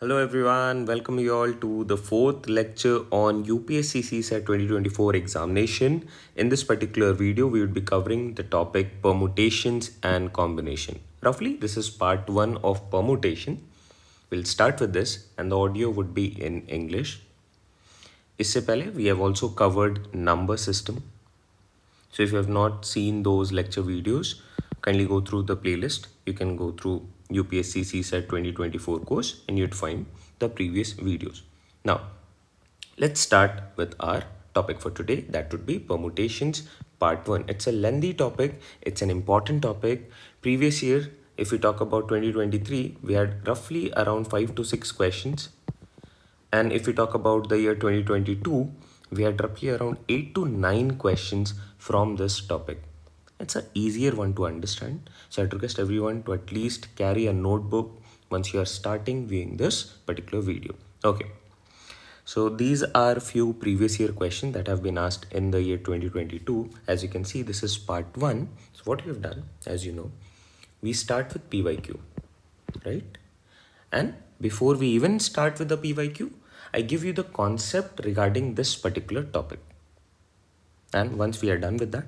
Hello everyone, welcome you all to the fourth lecture on UPSC CSAT 2024 examination. In this particular video, we would be covering the topic permutations and combination. Roughly, this is part 1 of permutation. We'll start with this and the audio would be in English. इससे पहले we have also covered number system. So if you have not seen those lecture videos, kindly go through the playlist. You can go through UPSC CSAT 2024 course and you'd find the previous videos. Now, let's start with our topic for today. That would be permutations part 1. It's a lengthy topic. It's an important topic. Previous year, if we talk about 2023, we had roughly around 5 to 6 questions. And if we talk about the year 2022, we had roughly around 8 to 9 questions from this topic. It's an easier one to understand. So I'd request everyone to at least carry a notebook once you are starting viewing this particular video. Okay. So these are few previous year questions that have been asked in the year 2022. As you can see, this is part 1. So what we have done, as you know, we start with PYQ, right? And before we even start with the PYQ, I give you the concept regarding this particular topic. And once we are done with that,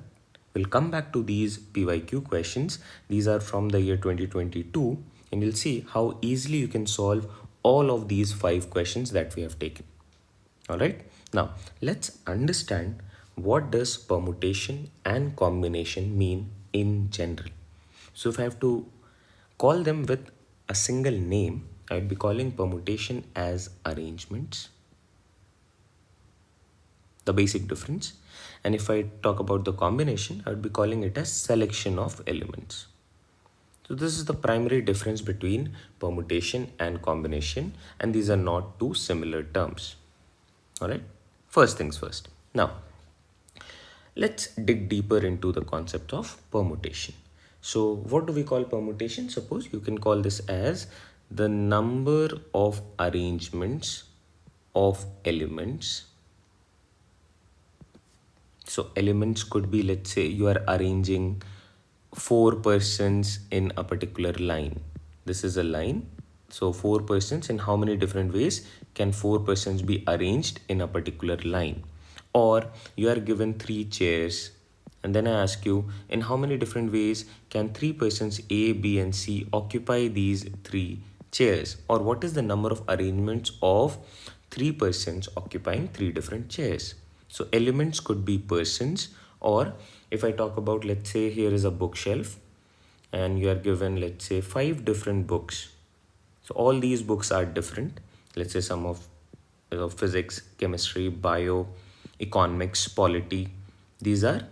we'll come back to these PYQ questions. These are from the year 2022 and you'll see how easily you can solve all of these 5 questions that we have taken. All right. Now, let's understand what does permutation and combination mean in general. So if I have to call them with a single name, I would be calling permutation as arrangements, the basic difference. And if I talk about the combination, I would be calling it as selection of elements. So this is the primary difference between permutation and combination, and these are not two similar terms. All right, first things first. Now, let's dig deeper into the concept of permutation. So what do we call permutation? Suppose you can call this as the number of arrangements of elements. So elements could be, let's say you are arranging 4 persons in a particular line. This is a line. So 4 persons, in how many different ways can 4 persons be arranged in a particular line? Or you are given 3 chairs. And then I ask you, in how many different ways can 3 persons A, B and C occupy these 3 chairs? Or what is the number of arrangements of 3 persons occupying 3 different chairs? So elements could be persons, or if I talk about, let's say here is a bookshelf and you are given, let's say 5 different books. So all these books are different. Let's say some of physics, chemistry, bio, economics, polity. These are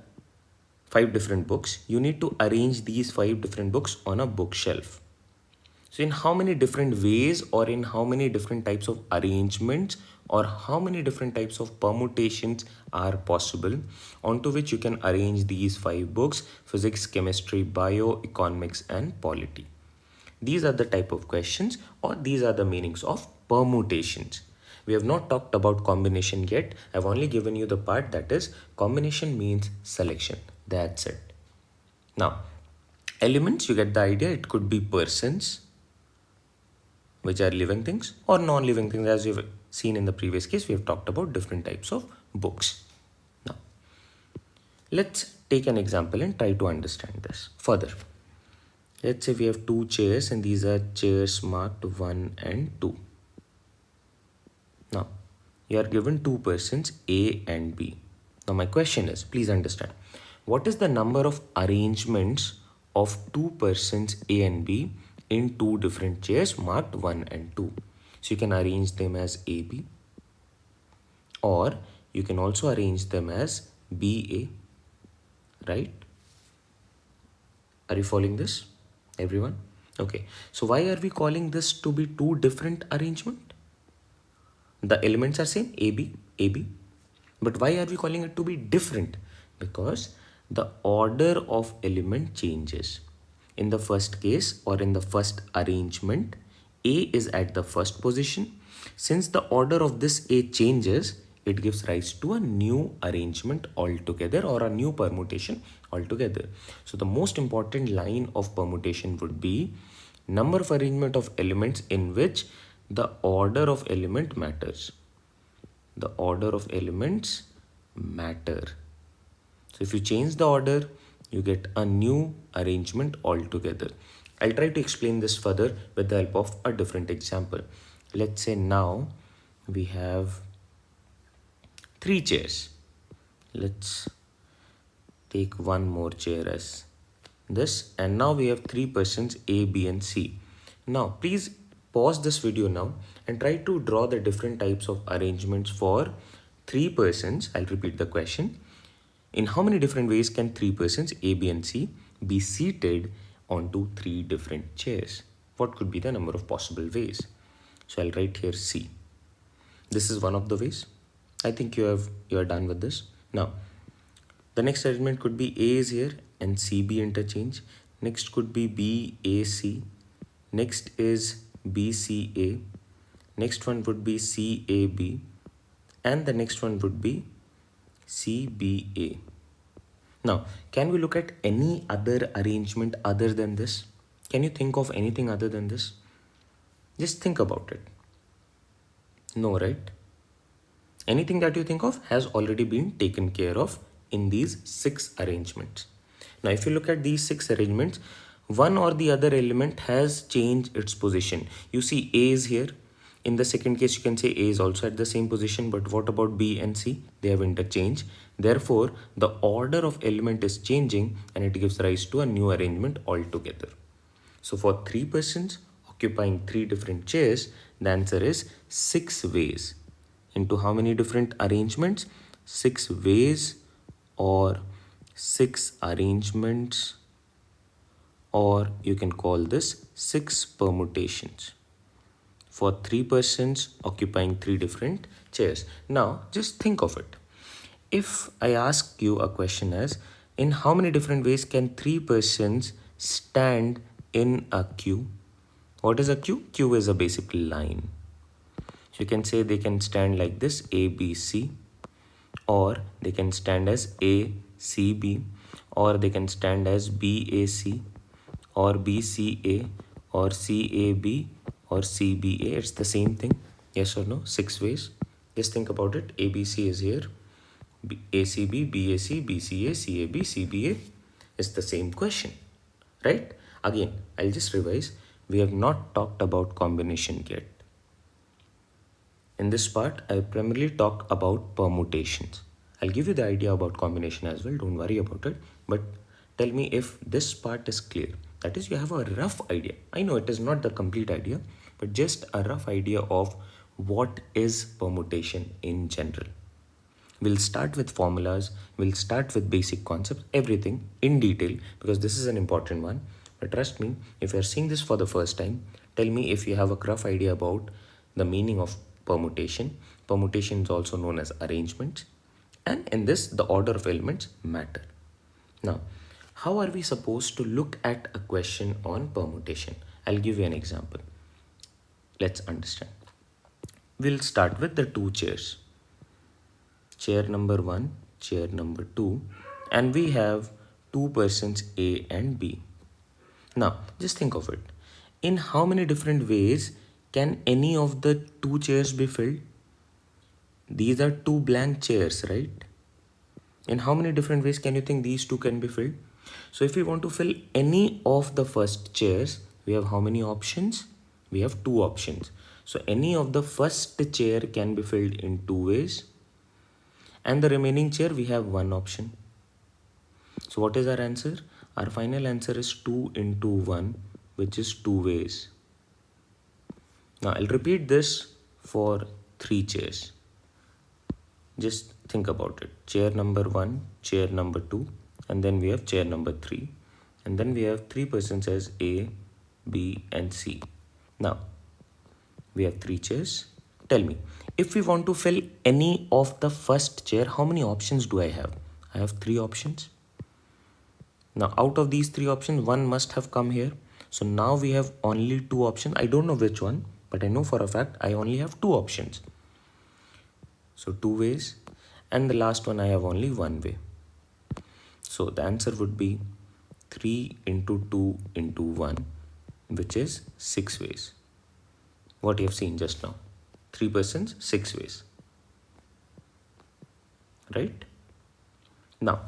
5 different books. You need to arrange these 5 different books on a bookshelf. So in how many different ways or in how many different types of arrangements or how many different types of permutations are possible onto which you can arrange these 5 books: physics, chemistry, bio, economics and polity. These are the type of questions, or these are the meanings of permutations. We have not talked about combination yet. I've only given you the part that is combination means selection. That's it. Now, elements, you get the idea. It could be persons, which are living things, or non-living things. As you've seen in the previous case, we have talked about different types of books. Now, let's take an example and try to understand this further. Let's say we have 2 chairs and these are chairs marked 1 and 2. Now, you are given 2 persons A and B. Now, my question is, please understand, what is the number of arrangements of 2 persons A and B in 2 different chairs marked 1 and 2? So you can arrange them as AB, or you can also arrange them as BA, right? Are you following this, everyone? Okay, so why are we calling this to be 2 different arrangement? The elements are same, AB, AB, but why are we calling it to be different? Because the order of element changes. In the first case, or in the first arrangement, A is at the first position. Since the order of this A changes, it gives rise to a new arrangement altogether, or a new permutation altogether. So the most important line of permutation would be number of arrangement of elements in which the order of element matters. The order of elements matter. So if you change the order, you get a new arrangement altogether. I'll try to explain this further with the help of a different example. Let's say now we have 3 chairs. Let's take one more chair as this, and now we have 3 persons A, B and C. Now please pause this video now and try to draw the different types of arrangements for 3 persons. I'll repeat the question. In how many different ways can 3 persons A, B and C be seated onto 3 different chairs? What could be the number of possible ways? So I'll write here C. This is one of the ways. I think you are done with this. Now the next arrangement could be A is here and CB interchange. Next could be BAC. Next is BCA. Next one would be CAB. And the next one would be CBA. Now, can we look at any other arrangement other than this? Can you think of anything other than this? Just think about it. No, right? Anything that you think of has already been taken care of in these 6 arrangements. Now, if you look at these 6 arrangements, one or the other element has changed its position. You see A is here. In the second case, you can say A is also at the same position, but what about B and C? They have interchanged. Therefore, the order of element is changing and it gives rise to a new arrangement altogether. So for 3 persons occupying 3 different chairs, the answer is 6 ways. Into how many different arrangements? 6 ways or 6 arrangements, or you can call this 6 permutations for 3 persons occupying 3 different chairs. Now just think of it. If I ask you a question as, in how many different ways can 3 persons stand in a queue? What is a queue? Queue is a basic line. So you can say they can stand like this, A, B, C, or they can stand as A, C, B, or they can stand as B, A, C, or B, C, A, or C, A, B, or C, B, A. It's the same thing. Yes or no? 6 ways. Just think about it. A, B, C is here. A, C, B, B, A, C, B, C, A, C, A, B, C, B, A. It's the same question, right? Again, I'll just revise. We have not talked about combination yet. In this part, I primarily talk about permutations. I'll give you the idea about combination as well. Don't worry about it. But tell me if this part is clear. That is, you have a rough idea. I know it is not the complete idea, but just a rough idea of what is permutation in general. We'll start with formulas. We'll start with basic concepts, everything in detail, because this is an important one. But trust me, if you're seeing this for the first time, tell me if you have a rough idea about the meaning of permutation. Permutation is also known as arrangement, and in this the order of elements matter. Now, how are we supposed to look at a question on permutation? I'll give you an example. Let's understand. We'll start with the 2 chairs. Chair number 1, chair number 2, and we have 2 persons A and B. Now, just think of it. In how many different ways can any of the 2 chairs be filled? These are 2 blank chairs, right? In how many different ways can you think these 2 can be filled? So if we want to fill any of the first chairs, we have how many options? We have 2 options. So any of the first chair can be filled in 2 ways. And the remaining chair, we have 1 option. So what is our answer? Our final answer is 2 into 1, which is 2 ways. Now I'll repeat this for 3 chairs. Just think about it. Chair number 1, chair number 2, and then we have chair number 3. And then we have 3 persons as A, B, and C. Now, we have 3 chairs. Tell me, if we want to fill any of the first chair, how many options do I have? I have 3 options. Now, out of these 3 options, 1 must have come here. So now we have only 2 options. I don't know which one, but I know for a fact I only have 2 options. So 2 ways, and the last one I have only 1 way. So the answer would be 3 into 2 into 1, which is 6 ways. what you have seen just now. 3 persons, 6 ways. Right? Now,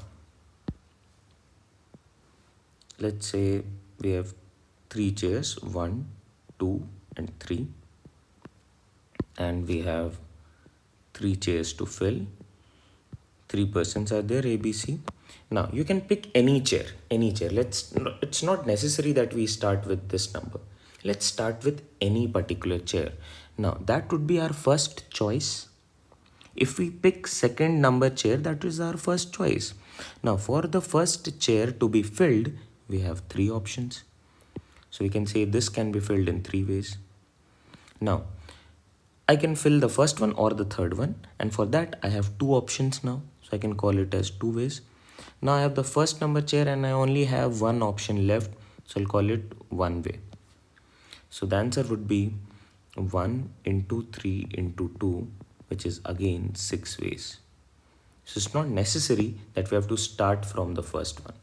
let's say we have 3 chairs, 1, 2, and 3. And we have 3 chairs to fill. 3 persons are there, A, B, C. Now, you can pick any chair, any chair. It's not necessary that we start with this number. Let's start with any particular chair. Now, that would be our first choice. If we pick second number chair, that is our first choice. Now, for the first chair to be filled, we have 3 options. So, we can say this can be filled in 3 ways. Now, I can fill the first one or the third one, and for that I have 2 options now. So I can call it as 2 ways. Now I have the first number chair and I only have one option left, so I'll call it 1 way. So the answer would be 1 into 3 into 2, which is again 6 ways. So it's not necessary that we have to start from the first one.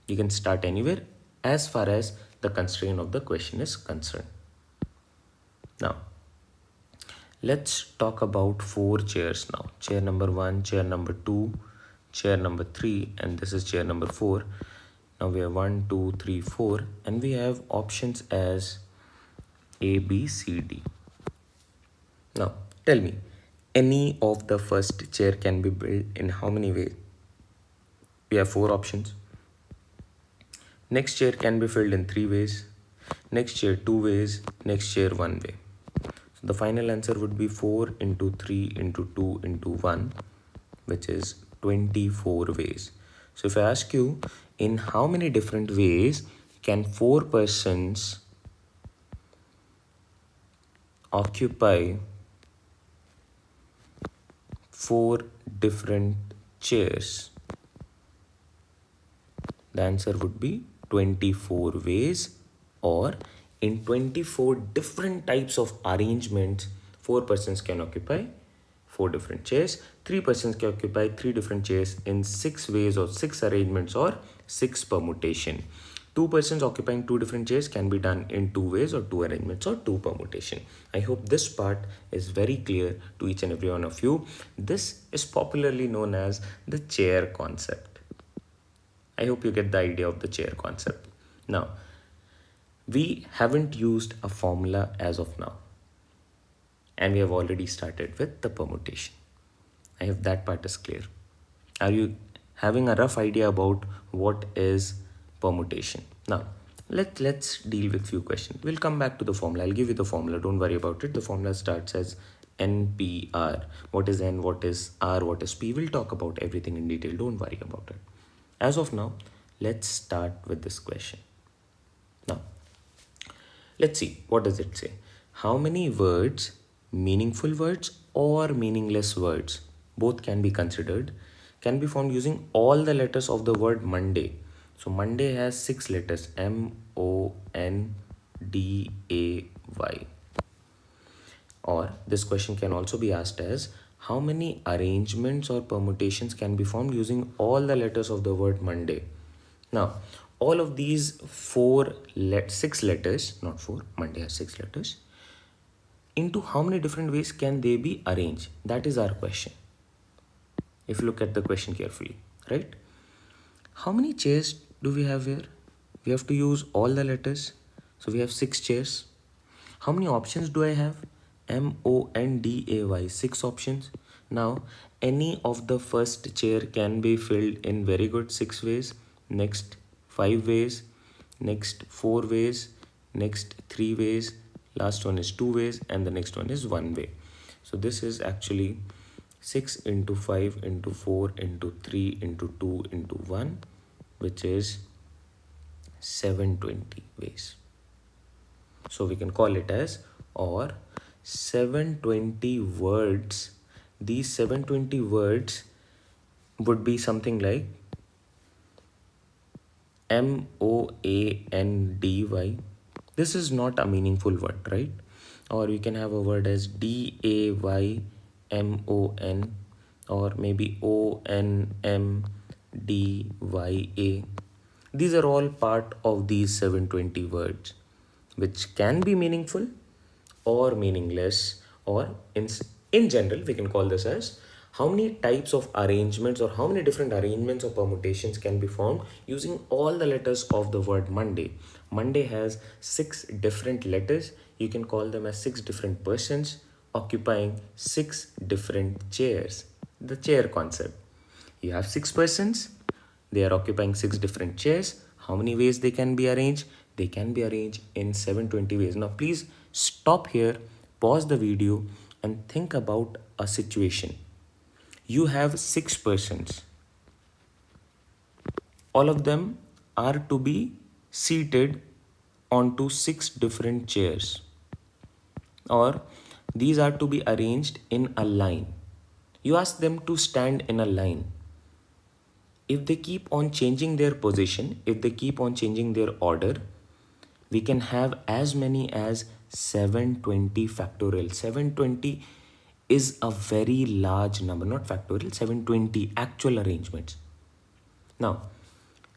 You can start anywhere as far as the constraint of the question is concerned. Now, let's talk about 4 chairs now. Chair number 1, chair number 2, chair number 3, and this is chair number 4. Now we have 1, 2, 3, 4, and we have options as A, B, C, D. Now, tell me, any of the first chair can be built in how many ways? We have 4 options. Next chair can be filled in 3 ways. Next chair 2 ways. Next chair 1 way. So the final answer would be 4 into 3 into 2 into 1, which is 24 ways. So if I ask you, in how many different ways can 4 persons occupy 4 different chairs? The answer would be 24 ways, or in 24 different types of arrangements, 4 persons can occupy 4 different chairs. 3 persons can occupy 3 different chairs in 6 ways or 6 arrangements or 6 permutation. 2 persons occupying 2 different chairs can be done in 2 ways or 2 arrangements or 2 permutation. I hope this part is very clear to each and every one of you. This is popularly known as the chair concept. I hope you get the idea of the chair concept. Now, we haven't used a formula as of now, and we have already started with the permutation. I hope that part is clear. Are you having a rough idea about what is permutation? Now, let's deal with few questions. We'll come back to the formula. I'll give you the formula. Don't worry about it. The formula starts as NPR. What is N? What is R? What is P? We'll talk about everything in detail. Don't worry about it. As of now, let's start with this question. Now, let's see, what does it say? How many words, meaningful words or meaningless words, both can be considered, can be formed using all the letters of the word Monday? So Monday has 6 letters, MONDAY. Or this question can also be asked as, how many arrangements or permutations can be formed using all the letters of the word Monday? Now, all of these 6 letters, not 4, Monday has 6 letters, into how many different ways can they be arranged? That is our question. If you look at the question carefully, right? How many chairs do we have here? We have to use all the letters. So we have 6 chairs. How many options do I have? MONDAY, 6 options. Now, any of the first chair can be filled in very good 6 ways. Next 5 ways. Next 4 ways. Next 3 ways. Last one is 2 ways, and the next one is 1 way. So this is actually 6 into 5 into 4 into 3 into 2 into 1, which is 720 ways. So we can call it as, or 720 words. These 720 words would be something like MOANDY. This is not a meaningful word, right? Or you can have a word as DAYMON, or maybe ONMDYA. These are all part of these 720 words, which can be meaningful or meaningless, or in general we can call this as how many types of arrangements or how many different arrangements or permutations can be formed using all the letters of the word Monday. Monday has 6 different letters. You can call them as 6 different persons occupying 6 different chairs. The chair concept. You have 6 persons, they are occupying 6 different chairs. How many ways they can be arranged? They can be arranged in 720 ways. Now please stop here, pause the video and think about a situation. You have 6 persons. All of them are to be seated onto 6 different chairs, or these are to be arranged in a line. You ask them to stand in a line. If they keep on changing their position, if they keep on changing their order, we can have as many as 720 factorial. 720 is a very large number, not factorial, 720 actual arrangements. Now,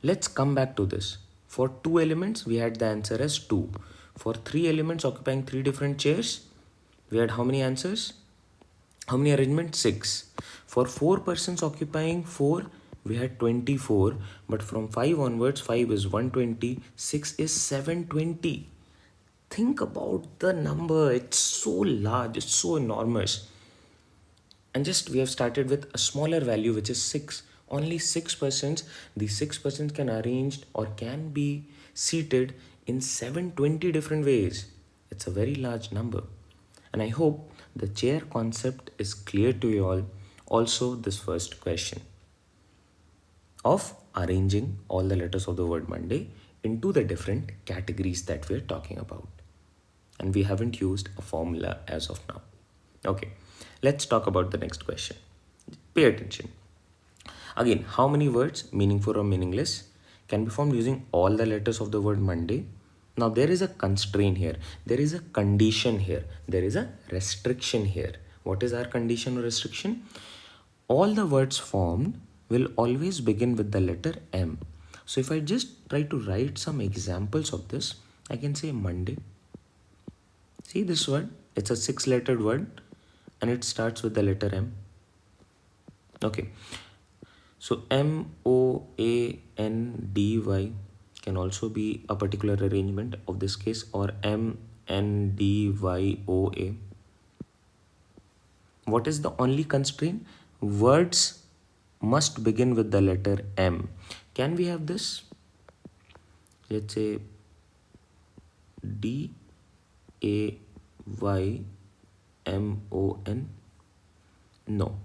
let's come back to this. For 2 elements, we had the answer as 2. For 3 elements occupying 3 different chairs, we had how many answers? How many arrangements? 6. For 4 persons occupying 4, we had 24. But from 5 onwards, 5 is 120, 6 is 720. Think about the number. It's so large, it's so enormous. And just we have started with a smaller value, which is 6. Only 6%. These 6% can arranged or can be seated in 720 different ways. It's a very large number. And I hope the chair concept is clear to you all. Also, this first question of arranging all the letters of the word Monday into the different categories that we're talking about. And we haven't used a formula as of now. Okay, let's talk about the next question. Pay attention. Again, how many words, meaningful or meaningless, can be formed using all the letters of the word Monday? Now, there is a constraint here. There is a condition here. There is a restriction here. What is our condition or restriction? All the words formed will always begin with the letter M. So, if I just try to write some examples of this, I can say Monday. See this word? It's a 6-lettered word and it starts with the letter M. Okay. So MOANDY can also be a particular arrangement of this case, or MNDYOA. What is the only constraint? Words must begin with the letter M. Can we have this? Let's say DAYMON. No.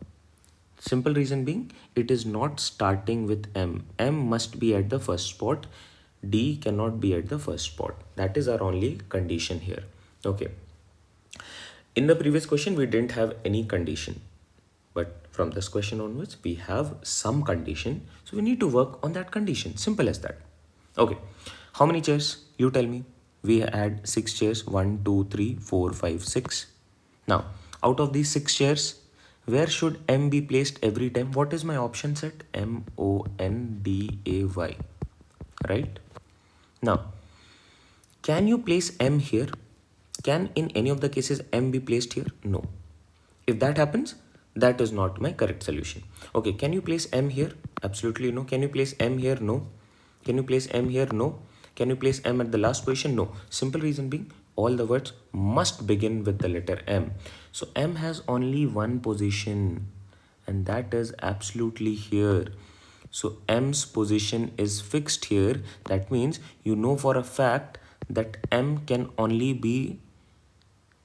Simple reason being, it is not starting with M. M must be at the first spot. D cannot be at the first spot. That is our only condition here. Okay. In the previous question, we didn't have any condition. But from this question onwards, we have some condition. So we need to work on that condition. Simple as that. Okay. How many chairs? You tell me. We had 6 chairs. 1, 2, 3, 4, 5, 6. Now, out of these 6 chairs, where should M be placed every time? What is my option set? MONDAY. Right? Now, can you place M here? Can in any of the cases M be placed here? No. If that happens, that is not my correct solution. Okay, can you place M here? Absolutely no. Can you place M here? No. Can you place M here? No. Can you place M at the last position? No. Simple reason being, all the words must begin with the letter M. So M has only one position, and that is absolutely here. So M's position is fixed here. That means you know for a fact that M can only be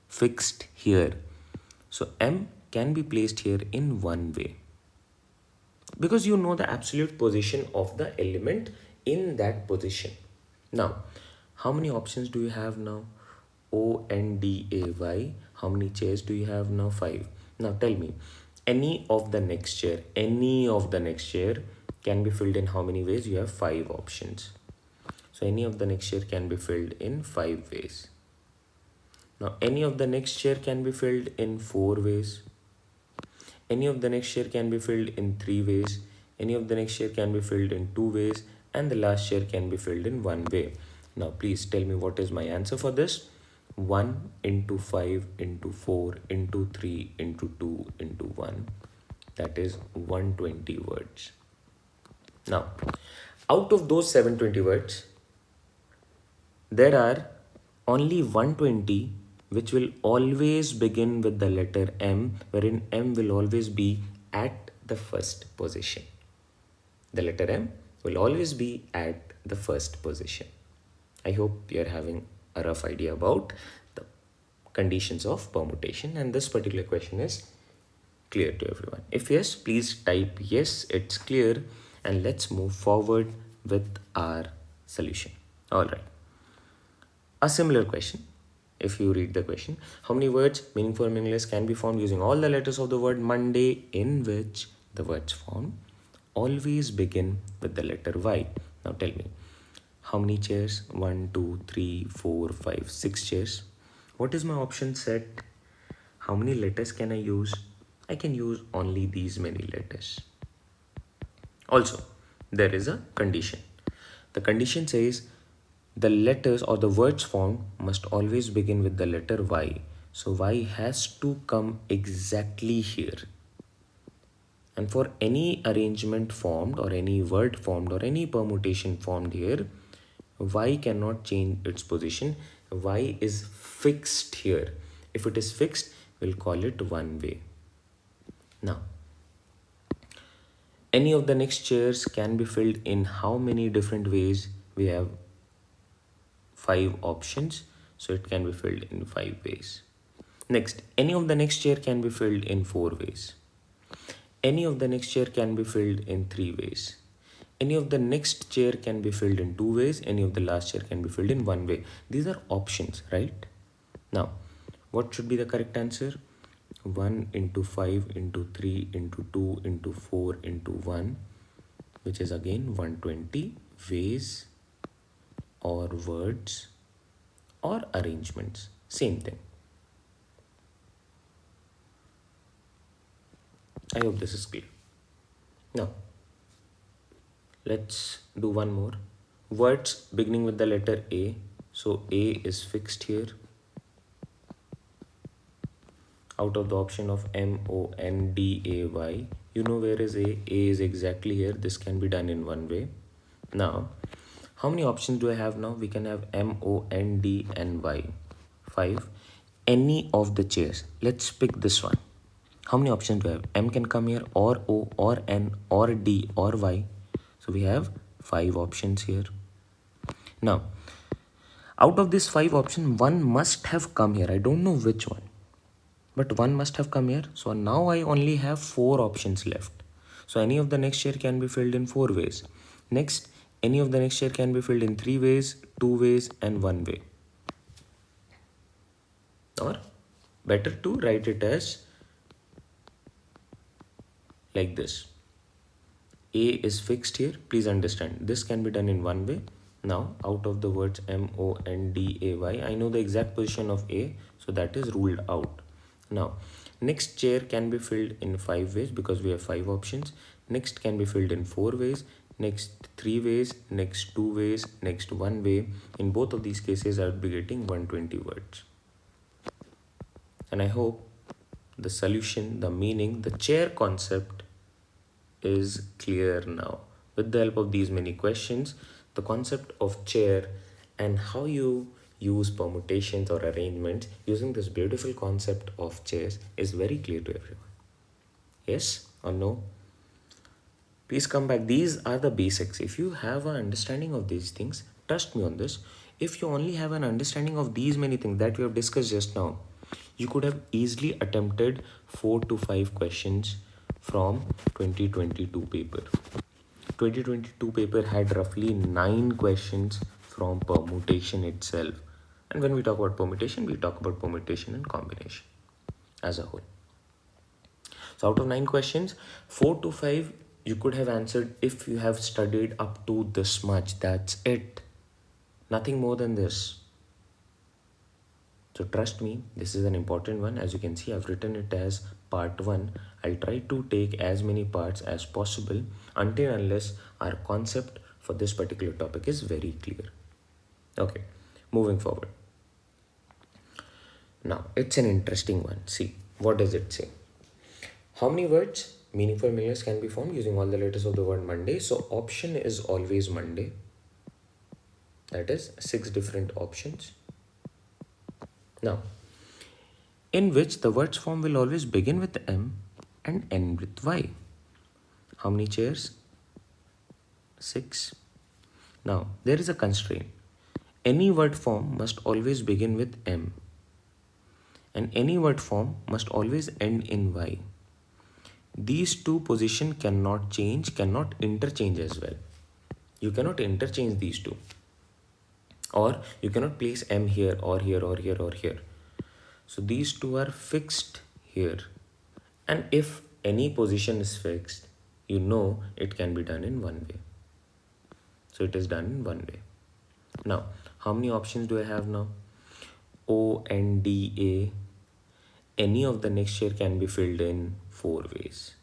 fixed here. So M can be placed here in one way, because you know the absolute position of the element in that position. Now, how many options do you have now? ONDAY. How many chairs do you have now? 5. Now tell me, any of the next chair can be filled in how many ways? You have 5 options. So any of the next chair can be filled in 5 ways. Now any of the next chair can be filled in 4 ways. Any of the next chair can be filled in 3 ways. Any of the next chair can be filled in 2 ways. And the last chair can be filled in 1 way. Now please tell me, what is my answer for this? 1 into 5 into 4 into 3 into 2 into 1. That is 120 words. Now, out of those 720 words, there are only 120 which will always begin with the letter M, wherein M will always be at the first position. The letter M will always be at the first position. I hope you're having a rough idea about the conditions of permutation, and this particular question is clear to everyone. If yes, please type yes, it's clear, and let's move forward with our solution. All right. A similar question, if you read the question, how many words, meaningful or meaningless, can be formed using all the letters of the word Monday, in which the words formed always begin with the letter Y? Now tell me, how many chairs? 1, 2, 3, 4, 5, 6 chairs. What is my option set? How many letters can I use? I can use only these many letters. Also, there is a condition. The condition says the letters or the words formed must always begin with the letter Y. So Y has to come exactly here. And for any arrangement formed or any word formed or any permutation formed here, Y cannot change its position. Y is fixed here. If it is fixed, we'll call it one way. Now, any of the next chairs can be filled in how many different ways? We have 5 options, so it can be filled in 5 ways. Next, any of the next chair can be filled in 4 ways. Any of the next chair can be filled in 3 ways. Any of the next chair can be filled in 2 ways. Any of the last chair can be filled in 1 way. These are options, right? Now, what should be the correct answer? 1 into 5 into 3 into 2 into 4 into 1, which is again 120 ways or words or arrangements. Same thing. I hope this is clear. Now, let's do one more. Words beginning with the letter A. So A is fixed here. Out of the option of Monday, you know where is A? A is exactly here. This can be done in one way. Now, how many options do I have now? We can have Monday and Y. 5. Any of the chairs. Let's pick this one. How many options do I have? M can come here, or O, or N, or D, or Y. So we have 5 options here. Now, out of these 5 options, one must have come here. I don't know which one, but one must have come here. So now I only have 4 options left. So any of the next chair can be filled in 4 ways. Next, any of the next chair can be filled in 3 ways, 2 ways, and 1 way. Or better to write it as like this. A is fixed here. Please understand, this can be done in one way. Now, out of the words Monday, I know the exact position of A, so that is ruled out. Now, next chair can be filled in 5 ways because we have 5 options. Next can be filled in 4 ways. Next 3 ways. Next 2 ways. Next 1 way. In both of these cases, I would be getting 120 words. And I hope the solution, the meaning, the chair concept is clear now. With the help of these many questions, the concept of chair and how you use permutations or arrangements using this beautiful concept of chairs is very clear to everyone. Yes or no? Please come back. These are the basics. If you have an understanding of these things, trust me on this. If you only have an understanding of these many things that we have discussed just now, you could have easily attempted 4 to 5 questions from 2022 paper. 2022 paper had roughly 9 questions from permutation itself. And when we talk about permutation, we talk about permutation and combination as a whole. So out of 9 questions, 4 to 5 you could have answered if you have studied up to this much. That's it. Nothing more than this. So trust me, this is an important one. As you can see, I've written it as part 1. I'll try to take as many parts as possible until unless our concept for this particular topic is very clear. Okay, moving forward. Now, it's an interesting one. See, what does it say? How many words, meaningful millionaires, can be formed using all the letters of the word Monday? So, option is always Monday. That is 6 different options. Now, in which the words form will always begin with M and end with Y. How many chairs? 6. Now, there is a constraint. Any word form must always begin with M, and any word form must always end in Y. These two positions cannot change, cannot interchange as well. You cannot interchange these two. Or you cannot place M here or here or here or here. So these two are fixed here. And if any position is fixed, you know it can be done in one way. So it is done in one way. Now, how many options do I have now? O, N, D, A. Any of the next chair can be filled in 4 ways.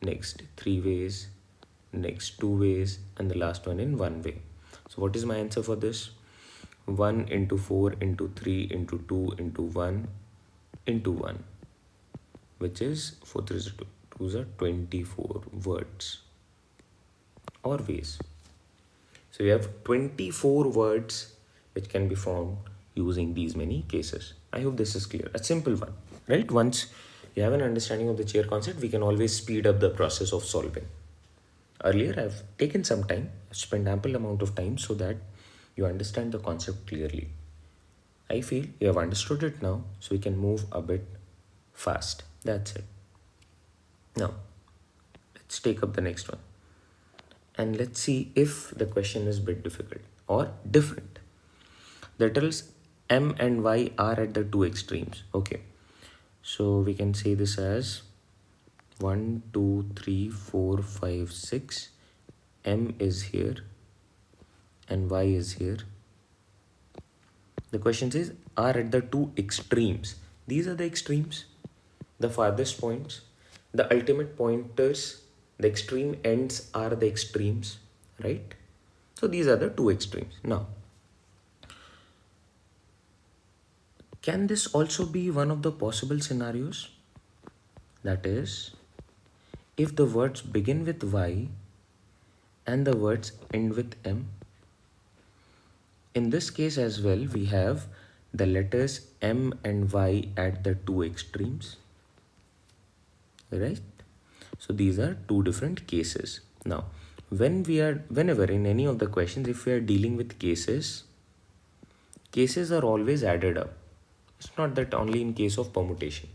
Next 3 ways. Next 2 ways. And the last one in 1 way. So what is my answer for this? 1 into 4 into 3 into 2 into 1 into 1. Which is 4 3 is 2 are 24 words or ways. So you have 24 words which can be formed using these many cases. I hope this is clear. A simple one, right? Once you have an understanding of the chair concept, we can always speed up the process of solving. Earlier, I've taken some time, I've spent ample amount of time so that you understand the concept clearly. I feel you have understood it now, so we can move a bit fast. That's it. Now, let's take up the next one. And let's see if the question is a bit difficult or different. The letters M and Y are at the two extremes. Okay. So we can say this as 1, 2, 3, 4, 5, 6. M is here and Y is here. The question says are at the two extremes. These are the extremes, the farthest points, the ultimate pointers, the extreme ends are the extremes, right? So these are the two extremes. Now, can this also be one of the possible scenarios? That is, if the words begin with Y and the words end with M. In this case as well, we have the letters M and Y at the two extremes, right? So these are two different cases. Now, whenever in any of the questions, if we are dealing with cases are always added up. It's not that only in case of permutation.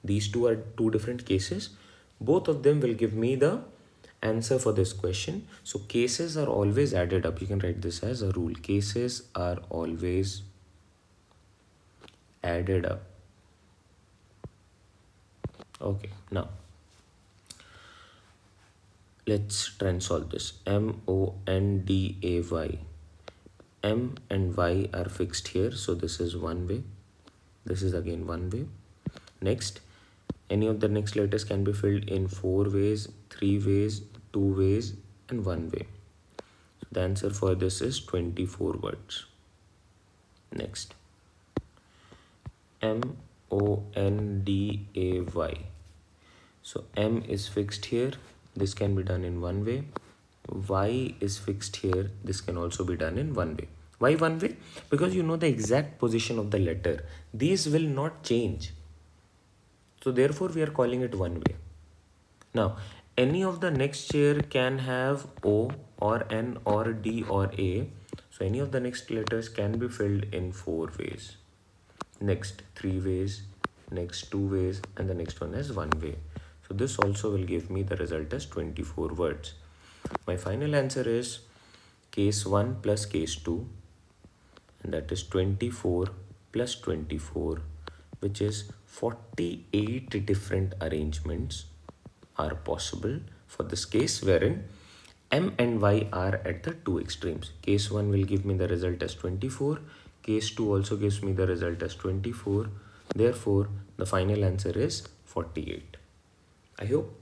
These two are two different cases. Both of them will give me the answer for this question. So cases are always added up. You can write this as a rule. Cases are always added up. Okay, now let's try and solve this. M-O-N-D-A-Y. M and Y are fixed here. So this is one way. This is again one way. Next, any of the next letters can be filled in 4 ways, 3 ways, 2 ways, and 1 way. So the answer for this is 24 words. Next, M-O-N-D-A-Y. So M is fixed here. This can be done in 1 way. Y is fixed here. This can also be done in 1 way. Why 1 way? Because you know the exact position of the letter. These will not change. So therefore we are calling it 1 way. Now, any of the next chair can have O or N or D or A. So any of the next letters can be filled in 4 ways. Next 3 ways, next 2 ways, and the next one is 1 way. So this also will give me the result as 24 words. My final answer is case 1 plus case 2, and that is 24 plus 24, which is 48 different arrangements are possible for this case wherein M and Y are at the two extremes. Case 1 will give me the result as 24. Case 2 also gives me the result as 24. Therefore, the final answer is 48. I hope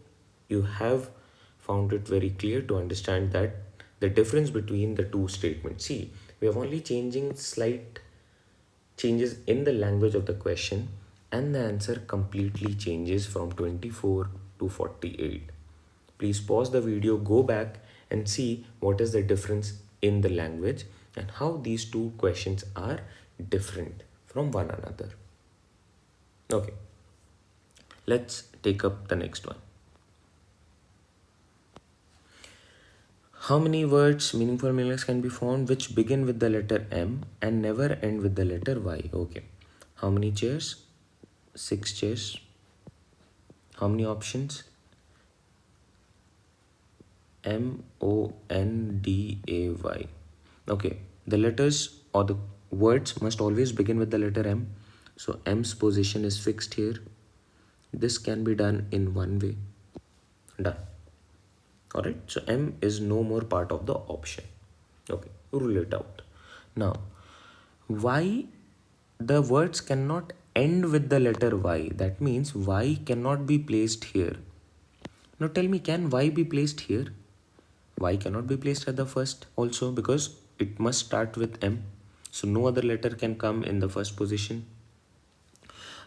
you have found it very clear to understand that the difference between the two statements. See, we have only changing slight changes in the language of the question, and the answer completely changes from 24 to 48. Please pause the video, go back and see what is the difference in the language and how these two questions are different from one another. Okay, let's take up the next one. How many words, meaningful meanings, can be found which begin with the letter M and never end with the letter Y? Okay. How many chairs? 6 chairs. How many options? Monday. Okay. The letters or the words must always begin with the letter M. So M's position is fixed here. This can be done in one way. Done. Alright, so M is no more part of the option. Okay, rule it out. Now, Y, the words cannot end with the letter Y. That means Y cannot be placed here. Now tell me, can Y be placed here? Y cannot be placed at the first also because it must start with M. So no other letter can come in the first position.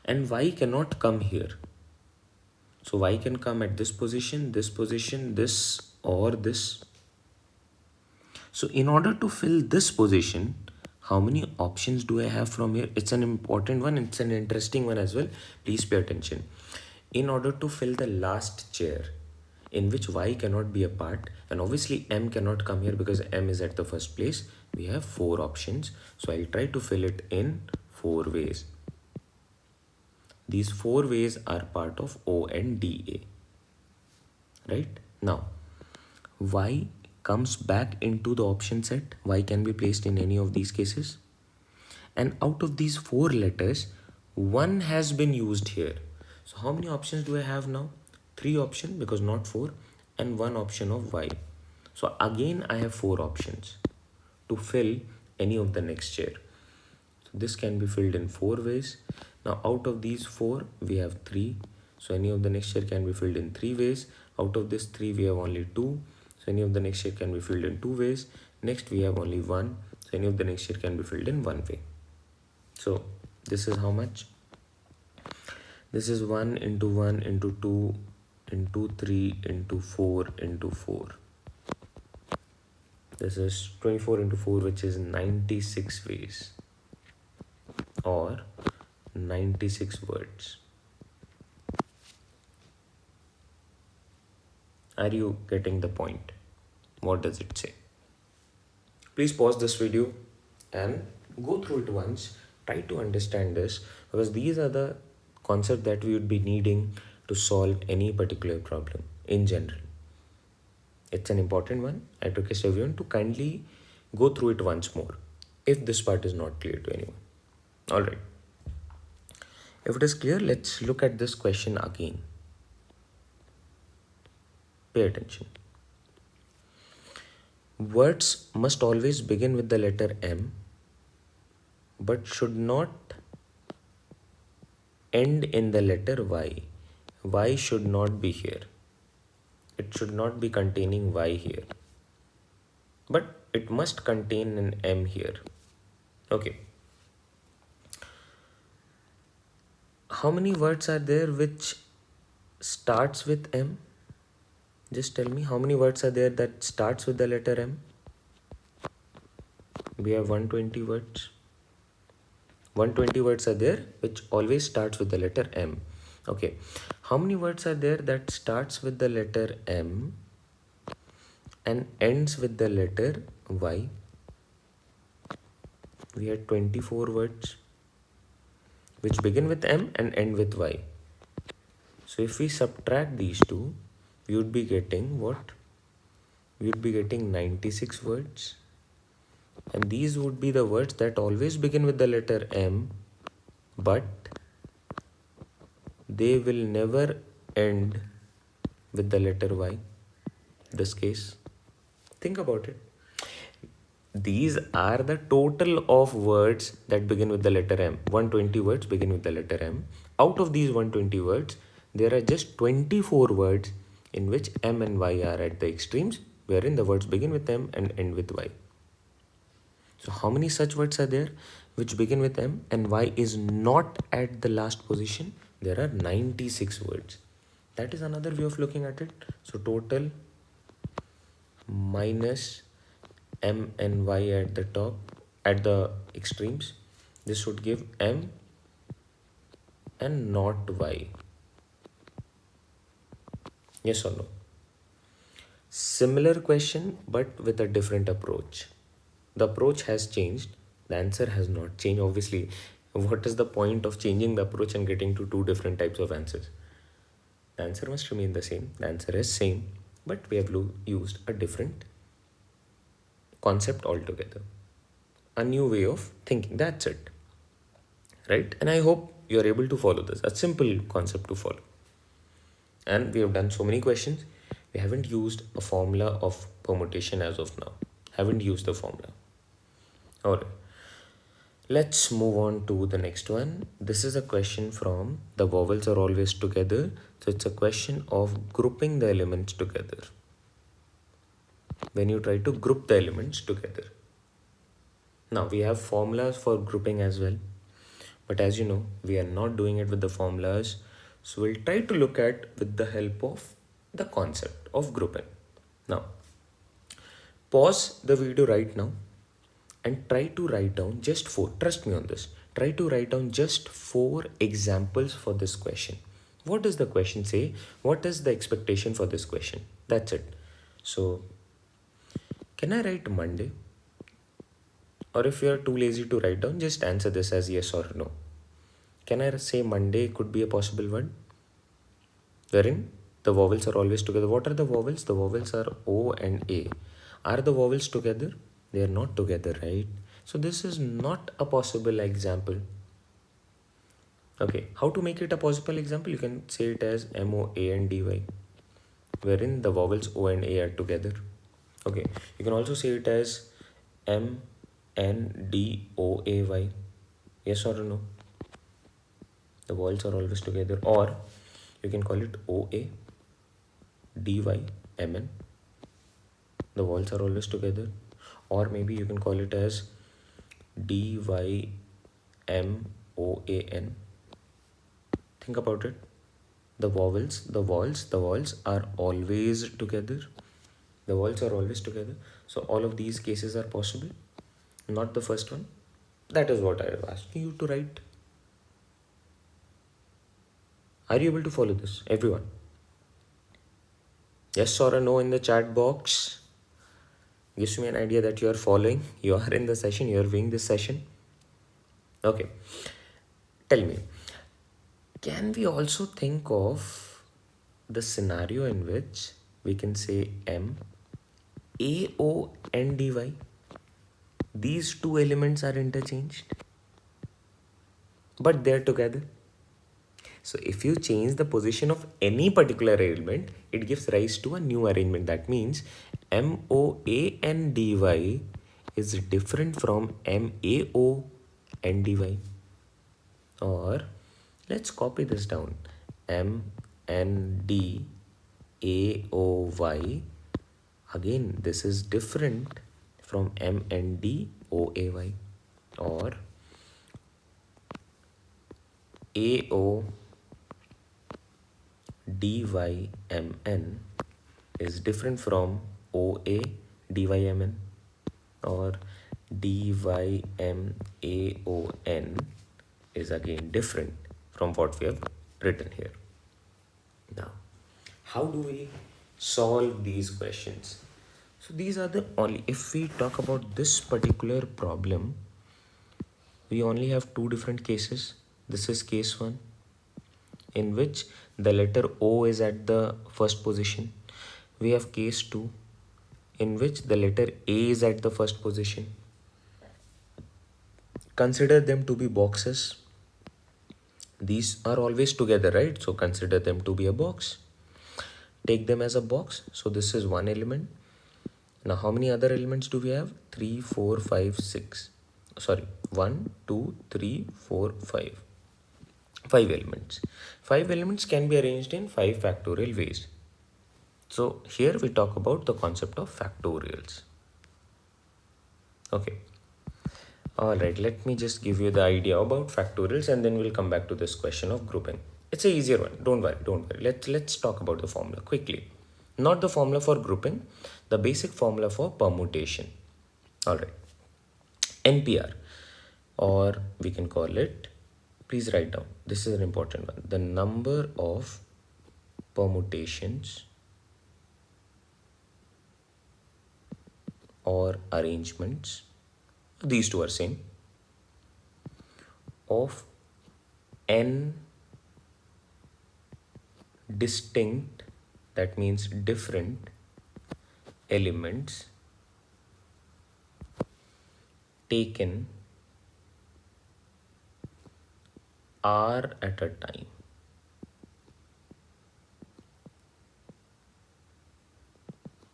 And Y cannot come here. So Y can come at this position, this, or this. So in order to fill this position, how many options do I have from here? It's an important one. It's an interesting one as well. Please pay attention. In order to fill the last chair, in which Y cannot be a part, and obviously M cannot come here because M is at the first place, we have 4 options. So I'll try to fill it in 4 ways. These 4 ways are part of O and DA. Right? Now, Y comes back into the option set. Y can be placed in any of these cases. And out of these 4 letters, 1 has been used here. So how many options do I have now? 3 options because not 4, and 1 option of Y. So again I have 4 options to fill any of the next chair. So this can be filled in 4 ways. Now out of these 4 we have 3. So any of the next chair can be filled in 3 ways. Out of this 3 we have only 2. So any of the next chair can be filled in 2 ways. Next we have only 1. So any of the next chair can be filled in 1 way. So this is how much? This is 1 into 1 into 2 into 3 into 4 into 4. This is 24 into 4, which is 96 ways or 96 words. Are you getting the point? What does it say? Please pause this video and go through it once. Try to understand this because these are the concepts that we would be needing to solve any particular problem in general. It's an important one. I request everyone to kindly go through it once more if this part is not clear to anyone. Alright. If it is clear, let's look at this question again. Pay attention. Words must always begin with the letter M, but should not end in the letter Y. Y should not be here. It should not be containing Y here. But it must contain an M here. Okay. How many words are there which starts with M? Just tell me how many words are there that starts with the letter M? We have 120 words. 120 words are there which always starts with the letter M. Okay. How many words are there that starts with the letter M and ends with the letter Y? We had 24 words which begin with M and end with Y. So if we subtract these two, we would be getting what? We would be getting 96 words. And these would be the words that always begin with the letter M, but they will never end with the letter Y. This case. Think about it. These are the total of words that begin with the letter M. 120 words begin with the letter M. Out of these 120 words, there are just 24 words in which M and Y are at the extremes, wherein the words begin with M and end with Y. So how many such words are there? which begin with M and Y is not at the last position, there are 96 words. That is another way of looking at it. So total minus M and Y at the top, at the extremes. This would give M and not Y. Yes or no? Similar question, but with a different approach. The approach has changed. The answer has not changed. Obviously, what is the point of changing the approach and getting to two different types of answers? The answer must remain the same. The answer is same, but we have used a different concept altogether. A new way of thinking. That's it. Right? And I hope you are able to follow this. A simple concept to follow. And we have done so many questions. We haven't used a formula of permutation as of now. Haven't used the formula. Alright. Let's move on to the next one. This is a question from the vowels are always together. So it's a question of grouping the elements together. When you try to group the elements together. Now we have formulas for grouping as well. But as you know, we are not doing it with the formulas. So we'll try to look at with the help of the concept of grouping. Now, pause the video right now and try to write down just 4. Trust me on this. Try to write down just 4 examples for this question. What does the question say? What is the expectation for this question? That's it. So, can I write Monday? Or if you are too lazy to write down, just answer this as yes or no. Can I say Monday could be a possible word? Wherein the vowels are always together. What are the vowels? The vowels are O and A. Are the vowels together? They are not together, right? So this is not a possible example. Okay, how to make it a possible example? You can say it as M-O-A and D-Y, wherein the vowels O and A are together. Okay, you can also say it as M-N-D-O-A-Y. Yes or no? The vowels are always together. Or you can call it O-A-D-Y-M-N. The vowels are always together. Or maybe you can call it as D-Y-M-O-A-N. Think about it. The vowels are always together. The vowels are always together. So all of these cases are possible. Not the first one. That is what I am asking you to write. Are you able to follow this, everyone? Yes or a no in the chat box. Gives me an idea that you are following. You are in the session. You are viewing this session. Okay. Tell me. Can we also think of the scenario in which we can say M, A, O, and D, Y? These two elements are interchanged, but they're together. So if you change the position of any particular element, it gives rise to a new arrangement. That means M-O-A and D-Y is different from M-A-O and D-Y. Or let's copy this down. M-N-D-A-O-Y. Again, this is different from M-N-D-O-A-Y. Or A-O DYMN is different from OA DYMN, or DYMAON is again different from what we have written here. Now, how do we solve these questions? So these are the only, if we talk about this particular problem, we only have 2 different cases. This is case 1, in which the letter O is at the first position. We have case 2, in which the letter A is at the first position. Consider them to be boxes. These are always together, right? So consider them to be a box. Take them as a box. So this is one element. Now how many other elements do we have? 3, 4, 5, 6. Sorry, 1, 2, 3, 4, 5. 5 elements. 5 elements can be arranged in 5 factorial ways. So here we talk about the concept of factorials. Okay. Alright, let me just give you the idea about factorials and then we'll come back to this question of grouping. It's a easier one. Don't worry. Let's talk about the formula quickly. Not the formula for grouping, the basic formula for permutation. Alright. NPR, or we can call it, please write down, this is an important one, the number of permutations or arrangements, these two are same, of n distinct, that means different elements taken r at a time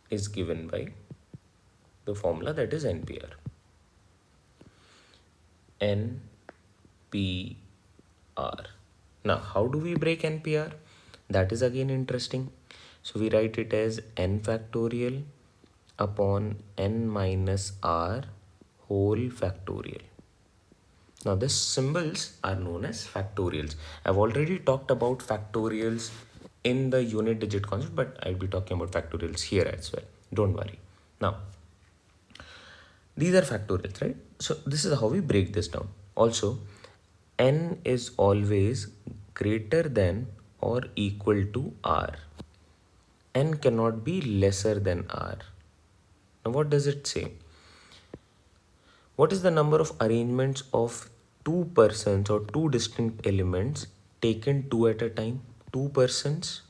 is given by the formula that is NPR. NPR. Now, how do we break NPR? That is again interesting. So we write it as n factorial upon n minus r whole factorial. Now, these symbols are known as factorials. I've already talked about factorials in the unit digit concept, but I'll be talking about factorials here as well. Don't worry. Now, these are factorials, right? So this is how we break this down. Also, n is always greater than or equal to r. N cannot be lesser than r. Now, what does it say? What is the number of arrangements of two persons or two distinct elements taken two at a time? Two persons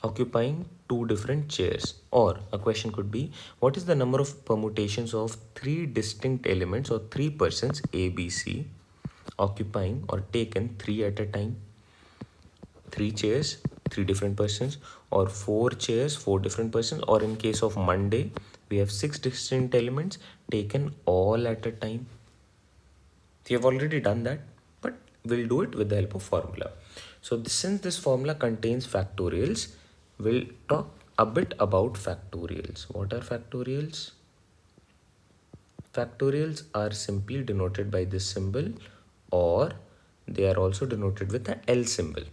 occupying two different chairs. Or a question could be, what is the number of permutations of three distinct elements or three persons A, B, C occupying or taken three at a time? Three chairs, three different persons, or four chairs, four different persons, or in case of Monday, we have six distinct elements taken all at a time. We have already done that, but we'll do it with the help of formula. So since this formula contains factorials, we'll talk a bit about factorials. What are factorials? Factorials are simply denoted by this symbol, or they are also denoted with the L symbol.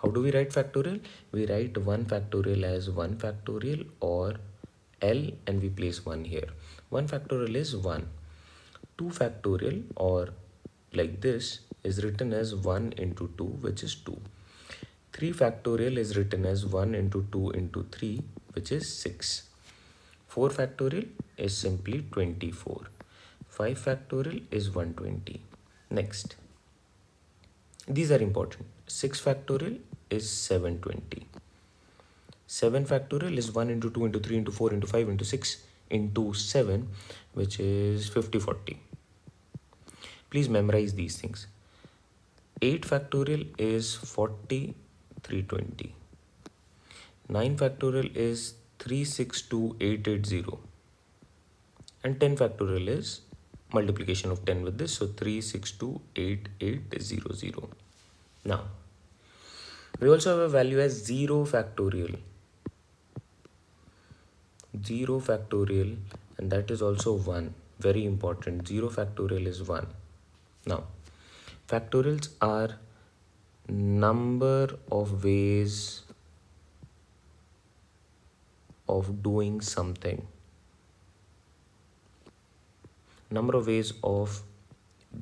How do we write factorial? We write 1 factorial as 1 factorial or L, and we place 1 here. 1 factorial is 1. 2 factorial, or like this, is written as 1 into 2, which is 2. 3 factorial is written as 1 into 2 into 3, which is 6. 4 factorial is simply 24. 5 factorial is 120. Next, these are important. 6 factorial is 720. 7 factorial is 1 into 2 into 3 into 4 into 5 into 6 into 7, which is 50, 40. Please memorize these things. 8 factorial is 40, 320. 9 factorial is 362880. And 10 factorial is multiplication of 10 with this, so 3628800. Now, we also have a value as 0 factorial. 0 factorial, and that is also 1. Very important. 0 factorial is 1. Now, factorials are number of ways of doing something. Number of ways of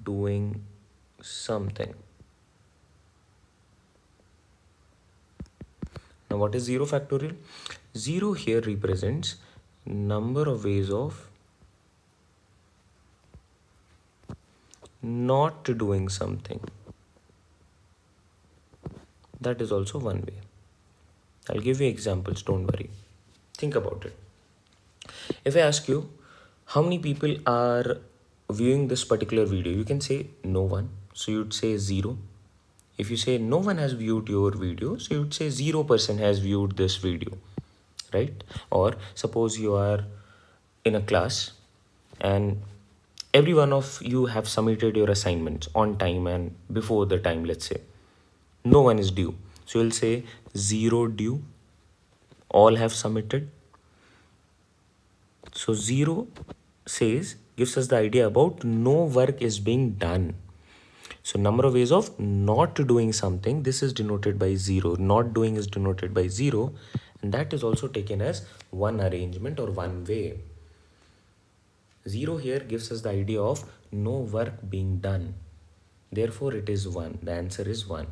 doing something. Now, what is 0 factorial? 0 here represents number of ways of not doing something. That is also one way. I'll give you examples, don't worry. Think about it. If I ask you, how many people are viewing this particular video? You can say no one. So you'd say 0. If you say no one has viewed your video, so you'd say 0% has viewed this video, right? Or suppose you are in a class and every one of you have submitted your assignments on time and before the time, let's say. No one is due. So you'll say 0 due. All have submitted. So 0 says gives us the idea about no work is being done. So number of ways of not doing something, this is denoted by 0. Not doing is denoted by 0, and that is also taken as one arrangement or one way. 0 here gives us the idea of no work being done. Therefore, it is 1. The answer is 1.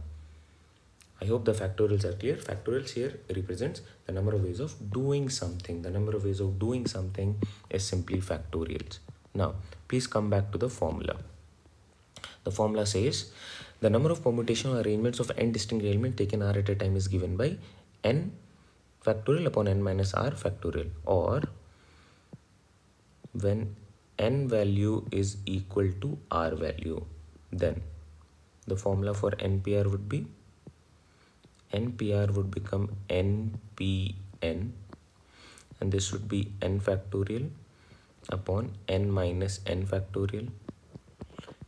I hope the factorials are clear. Factorials here represents the number of ways of doing something. The number of ways of doing something is simply factorials. Now, please come back to the formula. The formula says the number of permutation or arrangements of n distinct elements taken r at a time is given by n factorial upon n minus r factorial, or when n value is equal to r value, then the formula for npr would be npr would become npn, and this would be n factorial upon n minus n factorial.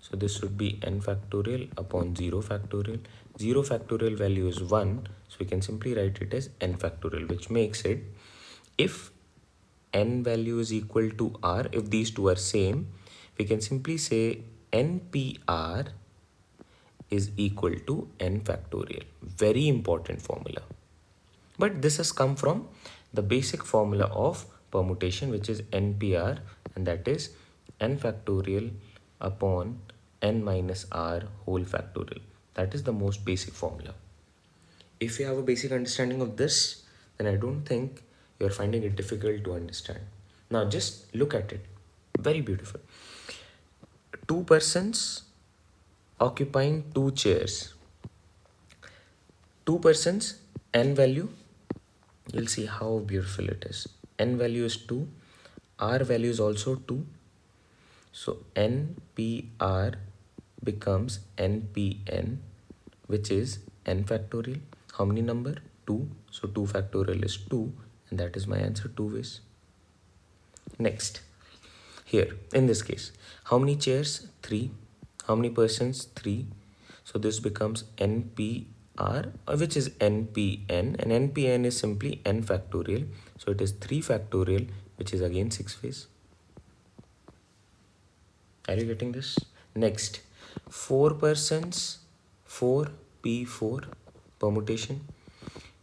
So this would be n factorial upon 0 factorial. 0 factorial value is 1, so we can simply write it as n factorial, which makes it, if n value is equal to r, if these two are same, we can simply say npr is equal to n factorial. Very important formula. But this has come from the basic formula of permutation, which is npr, and that is n factorial upon n minus r whole factorial. That is the most basic formula. If you have a basic understanding of this, then I don't think you are finding it difficult to understand. Now just look at it. Very beautiful. Two persons occupying two chairs. Two persons, n value, you'll see how beautiful it is. N value is 2, r value is also 2. So npr becomes npn, which is n factorial. How many number? 2. So 2 factorial is 2, and that is my answer, 2 ways. Next, here in this case, how many chairs? 3. How many persons? 3. So this becomes npr, which is npn, and npn is simply n factorial. So it is 3 factorial, which is again 6 ways. Are you getting this? Next, 4 persons, 4p4 permutation.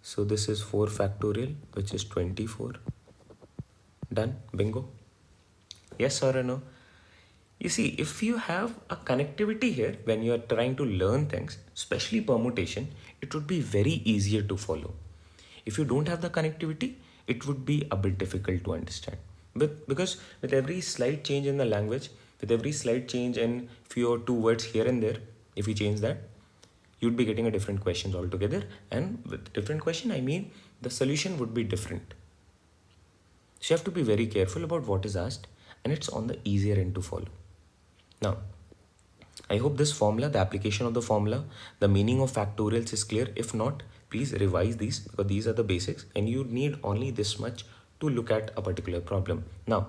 So this is 4 factorial, which is 24. Done. Bingo. Yes or no? You see, if you have a connectivity here when you are trying to learn things, especially permutation, it would be very easier to follow. If you don't have the connectivity, it would be a bit difficult to understand. Because with every slight change in the language, with every slight change in few or two words here and there, if you change that, you'd be getting a different questions altogether. And with different question, I mean the solution would be different. So you have to be very careful about what is asked, and it's on the easier end to follow. Now, I hope this formula, the application of the formula, the meaning of factorials is clear. If not, please revise these, because these are the basics and you need only this much to look at a particular problem. Now,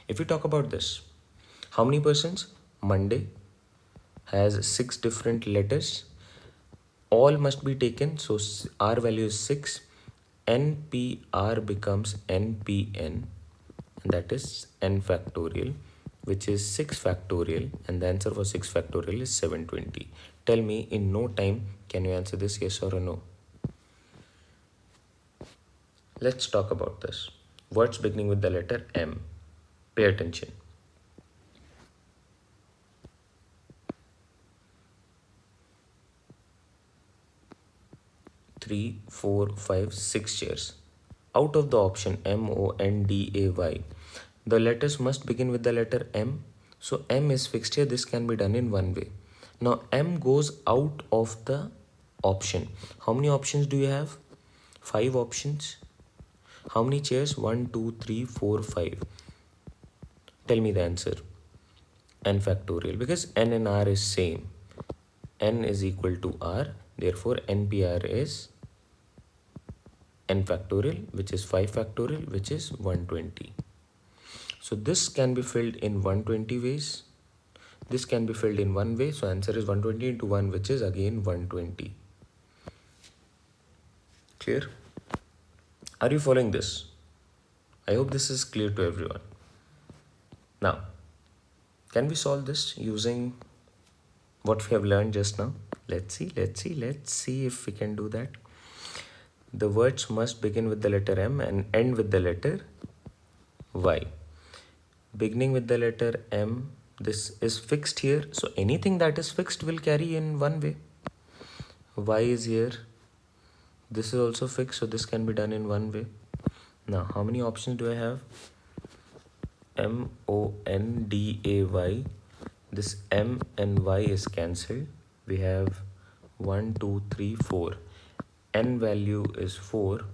if we talk about this, how many persons? Monday has 6 different letters. All must be taken. So R value is 6. NPR becomes NPN, and that is n factorial, which is 6 factorial, and the answer for 6 factorial is 720. Tell me in no time, can you answer this, yes or no? Let's talk about this. Words beginning with the letter M. Pay attention. Three, 4, 5, 6 chairs. Out of the option MONDAY, the letters must begin with the letter M. So M is fixed here. This can be done in one way. Now M goes out of the option. How many options do you have? 5 options. How many chairs? 1, 2, 3, 4, 5. Tell me the answer. N factorial, because N and R is same. N is equal to R. Therefore NPR is n factorial, which is 5 factorial, which is 120. So this can be filled in 120 ways. This can be filled in one way. So answer is 120 into 1, which is again 120. Clear? Are you following this? I hope this is clear to everyone. Now, Can we solve this using what we have learned just now? Let's see if we can do that. The words must begin with the letter M and end with the letter Y. Beginning with the letter M, this is fixed here. So anything that is fixed will carry in one way. Y is here. This is also fixed, so this can be done in one way. Now, how many options do I have? M-O-N-D-A-Y. This M and Y is cancelled. We have 1, 2, 3, 4. N value is 4.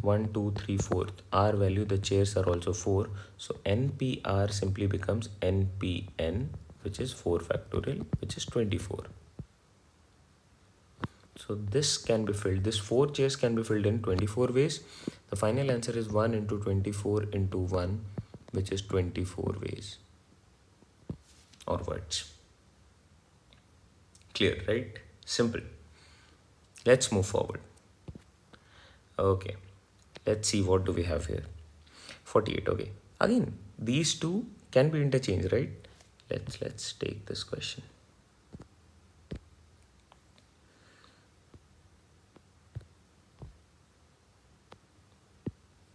1, 2, 3, 4. R value, the chairs are also 4. So NPR simply becomes NPN, which is 4 factorial, which is 24. So this can be filled. This 4 chairs can be filled in 24 ways. The final answer is 1 into 24 into 1, which is 24 ways or words. Clear, right? Simple. Let's move forward. Okay. Let's see what do we have here. 48. Okay. Again, these two can be interchanged, right? Let's take this question.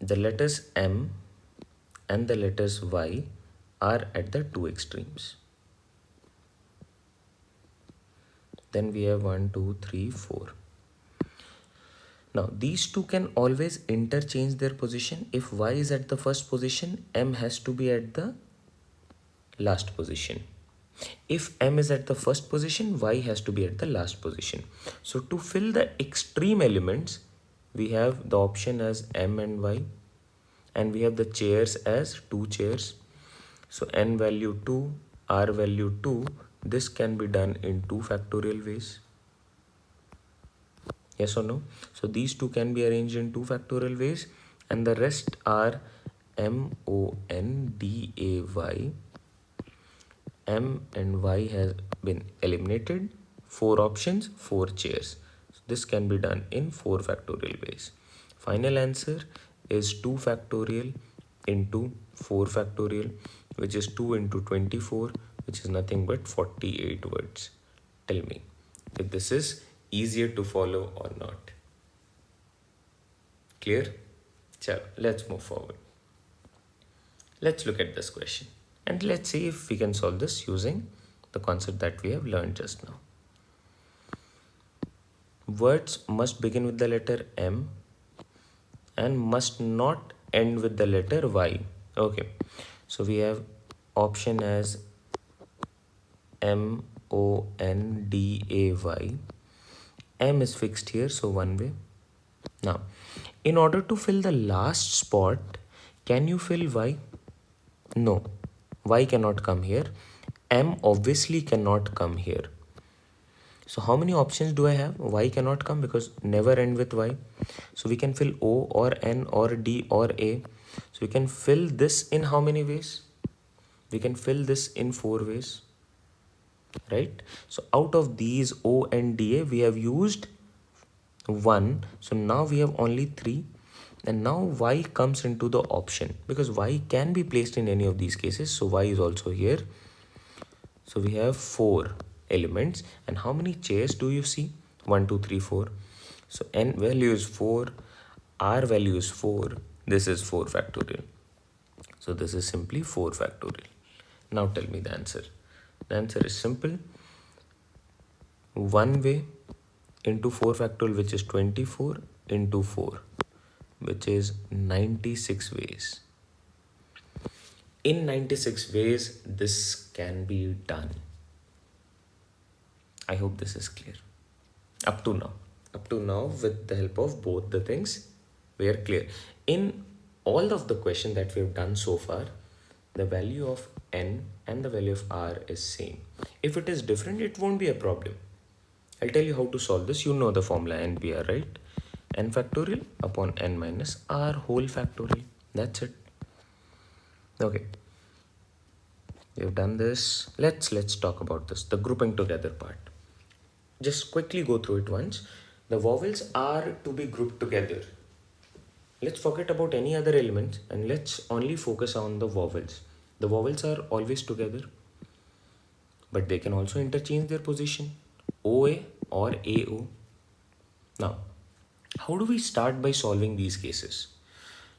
The letters M and the letters Y are at the two extremes. Then we have 1, 2, 3, 4. Now these two can always interchange their position. If Y is at the first position, M has to be at the last position. If M is at the first position, Y has to be at the last position. So to fill the extreme elements, we have the option as M and Y, and we have the chairs as 2 chairs. So N value 2, R value 2, this can be done in 2 factorial ways. Yes or no? So these two can be arranged in 2 factorial ways, and the rest are M-O-N-D-A-Y. M and Y has been eliminated. 4 options, 4 chairs. So this can be done in 4 factorial ways. Final answer is 2 factorial into 4 factorial, which is 2 into 24, which is nothing but 48 words. Tell me if this is easier to follow or not. Clear? Chalo, let's move forward. Let's look at this question and let's see if we can solve this using the concept that we have learned just now. Words must begin with the letter M and must not end with the letter Y. Okay, so we have option as M-O-N-D-A-Y. M is fixed here, so one way. Now, in order to fill the last spot, can you fill Y? No, Y cannot come here. M obviously cannot come here. So how many options do I have? Y cannot come because never end with Y. So we can fill O or N or D or A. So we can fill this in how many ways? We can fill this in 4 ways. Right? So out of these O and DA, we have used 1. So now we have only 3. And now Y comes into the option because Y can be placed in any of these cases. So Y is also here. So we have 4 elements. And how many chairs do you see? 1, 2, 3, 4. So N value is 4. R value is 4. This is 4 factorial. So this is simply 4 factorial. Now tell me the answer. The answer is simple. 1 way into 4 factorial, which is 24, into 4, which is 96 ways. In 96 ways, this can be done. I hope this is clear. Up to now, with the help of both the things, we are clear. In all of the question that we have done so far, the value of N and the value of R is same. If it is different, it won't be a problem. I'll tell you how to solve this. You know the formula NPR, right? N factorial upon N minus R whole factorial. That's it. Okay. We've done this. Let's talk about this, the grouping together part. Just quickly go through it once. The vowels are to be grouped together. Let's forget about any other elements and let's only focus on the vowels. The vowels are always together, but they can also interchange their position, OA or AO. Now, how do we start by solving these cases?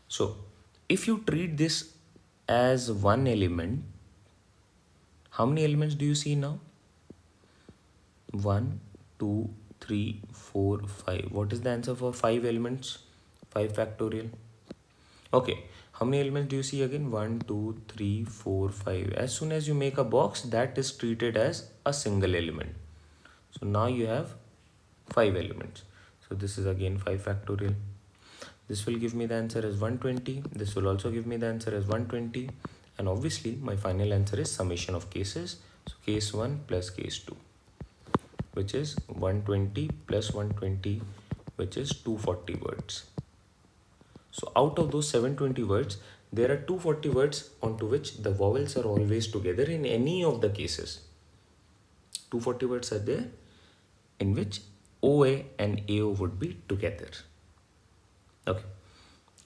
So, if you treat this as one element, how many elements do you see now? 1, 2, 3, 4, 5. What is the answer for 5 elements? 5 factorial. Okay, how many elements do you see again? 1, 2, 3, 4, 5. As soon as you make a box, that is treated as a single element. So now you have 5 elements. So this is again 5 factorial. This will give me the answer as 120. This will also give me the answer as 120. And obviously my final answer is summation of cases. So case 1 plus case 2, which is 120 plus 120, which is 240 words. So out of those 720 words, there are 240 words onto which the vowels are always together in any of the cases. 240 words are there in which OA and AO would be together. Okay,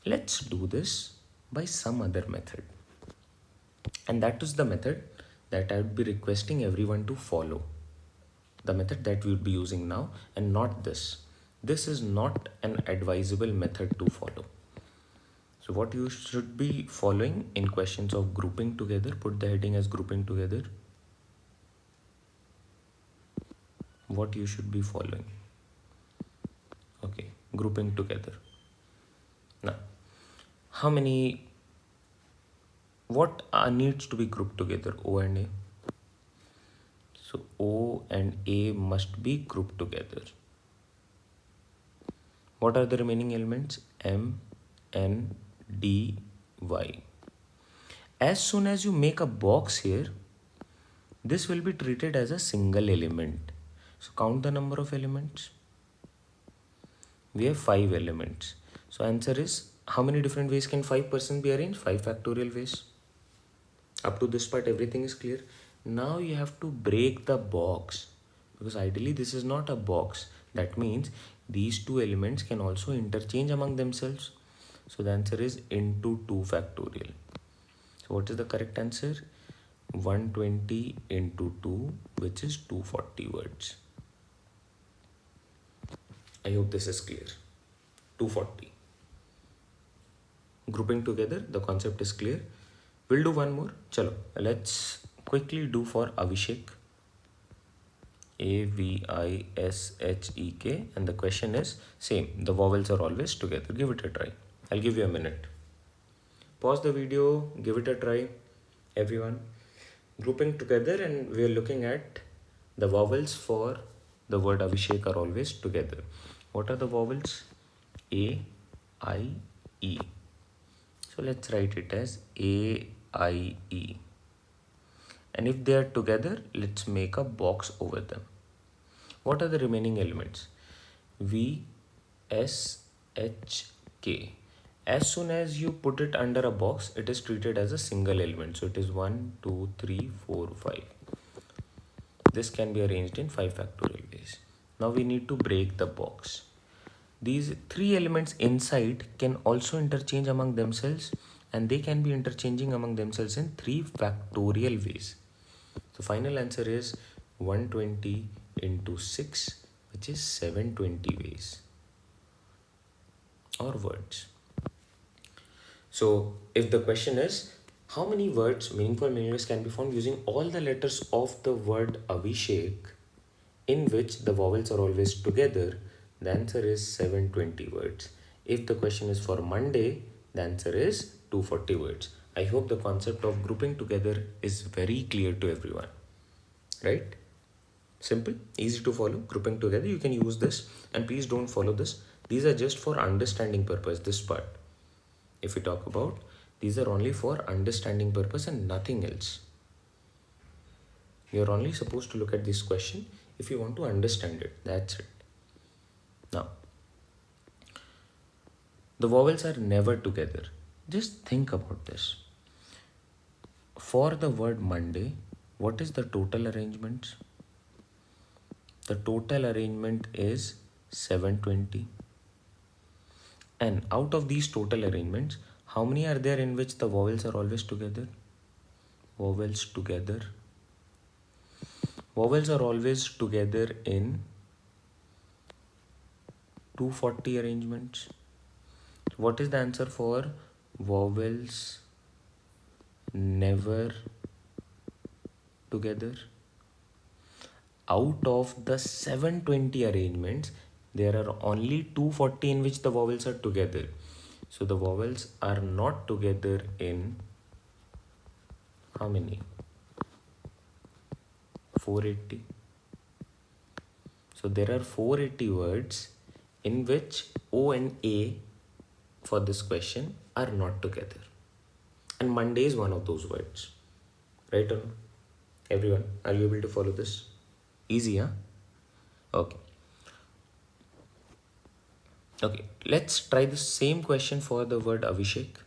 let's do this by some other method. And that is the method that I would be requesting everyone to follow. The method that we would be using now, and not this. This is not an advisable method to follow. So what you should be following in questions of grouping together, put the heading as grouping together. What you should be following. Okay, grouping together. Now, what needs to be grouped together? O and A. So O and A must be grouped together. What are the remaining elements? M, N, D, Y. As soon as you make a box here, this will be treated as a single element. So count the number of elements. We have 5 elements. So answer is, how many different ways can 5% be arranged? 5 factorial ways. Up to this part, everything is clear. Now you have to break the box, because ideally this is not a box. That means these two elements can also interchange among themselves. So the answer is into 2 factorial. So what is the correct answer? 120 into 2, which is 240 words. I hope this is clear. 240. Grouping together, the concept is clear. We'll do one more. Chalo, let's quickly do for Avishek. Avishek, and the question is same. The vowels are always together. Give it a try. I'll give you a minute. Pause the video, give it a try, everyone. Grouping together, and we are looking at the vowels for the word Avishek are always together. What are the vowels? A, I, E. So let's write it as A, I, E. And if they are together, let's make a box over them. What are the remaining elements? V, S, H, K. As soon as you put it under a box, it is treated as a single element. So it is 1, 2, 3, 4, 5. This can be arranged in 5 factorial ways. Now we need to break the box. These 3 elements inside can also interchange among themselves, and they can be interchanging among themselves in 3 factorial ways. So final answer is 120 into 6, which is 720 ways or words. So if the question is, how many words, meaningful meaningless, can be found using all the letters of the word Avishek in which the vowels are always together, the answer is 720 words. If the question is for Monday, the answer is 240 words. I hope the concept of grouping together is very clear to everyone. Right? Simple, easy to follow. Grouping together, you can use this, and please don't follow this. These are just for understanding purpose, this part. If we talk about, these are only for understanding purpose and nothing else. You're only supposed to look at this question if you want to understand it. That's it. Now, the vowels are never together. Just think about this. For the word Monday, what is the total arrangement? The total arrangement is 720. And out of these total arrangements, how many are there in which the vowels are always together? vowels together. Vowels are always together in 240 arrangements. What is the answer for vowels never together? Out of the 720 arrangements, there are only 240 in which the vowels are together. So the vowels are not together in how many? 480. So there are 480 words in which O and A for this question are not together. And Monday is one of those words. Right or no? Everyone, are you able to follow this? Easy, huh? Okay. Okay, let's try the same question for the word Avishek.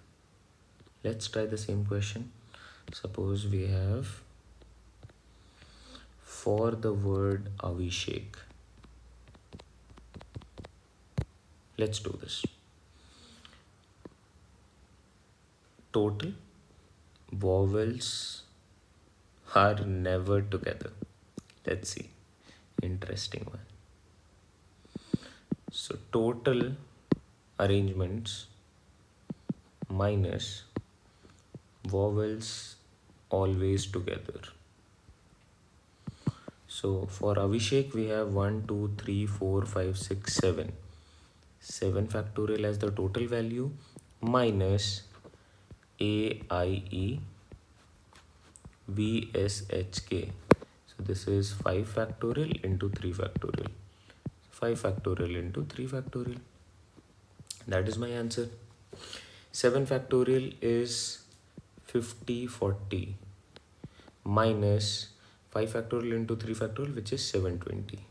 Let's try the same question. Suppose we have for the word Avishek. Let's do this. Total vowels are never together. Let's see. Interesting one. So total arrangements minus vowels always together. So for Avishek we have 1, 2, 3, 4, 5, 6, 7. 7 factorial as the total value minus A, I, E, V, S, H, K. So this is 5 factorial into 3 factorial. 5 factorial into 3 factorial. That is my answer. 7 factorial is 50, 40 minus 5 factorial into 3 factorial, which is 720.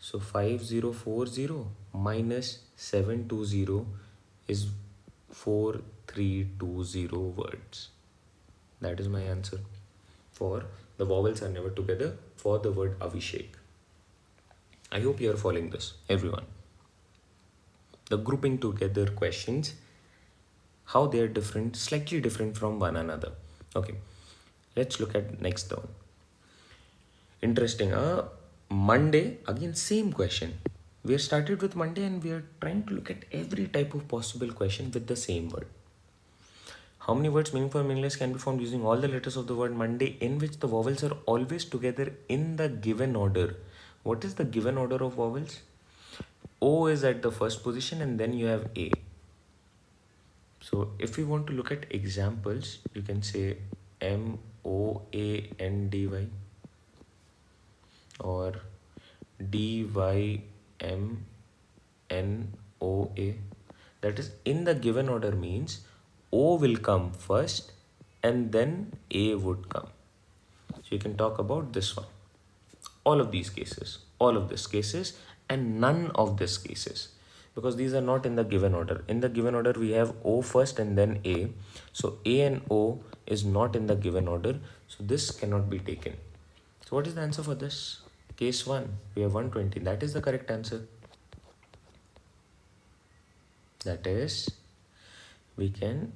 So 5040 minus 720 is 4320 words. That is my answer for the vowels are never together for the word Avishek. I hope you are following this, everyone. The grouping together questions, how they are different, slightly different from one another. Okay, let's look at next one. Interesting. Monday, again same question. We are started with Monday and we are trying to look at every type of possible question with the same word. How many words meaningful and meaningless can be formed using all the letters of the word Monday in which the vowels are always together in the given order? What is the given order of vowels? O is at the first position and then you have A. So if we want to look at examples, you can say MOANDY or DYMNOA. That is in the given order means O will come first and then A would come. So you can talk about this one. All of these cases, all of these cases and none of these cases, because these are not in the given order. In the given order we have O first and then A. So A and O is not in the given order. So this cannot be taken. So what is the answer for this? Case 1, we have 120. That is the correct answer. That is, we can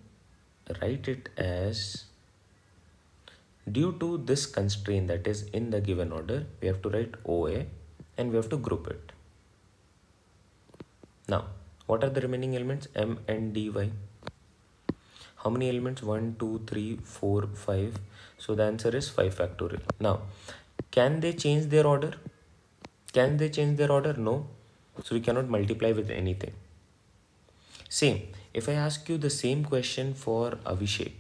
write it as due to this constraint that is in the given order, we have to write OA and we have to group it. Now, what are the remaining elements? M and DY. How many elements? 1, 2, 3, 4, 5. So the answer is 5 factorial. Now, can they change their order? Can they change their order? No. So we cannot multiply with anything. Same. If I ask you the same question for Avishek,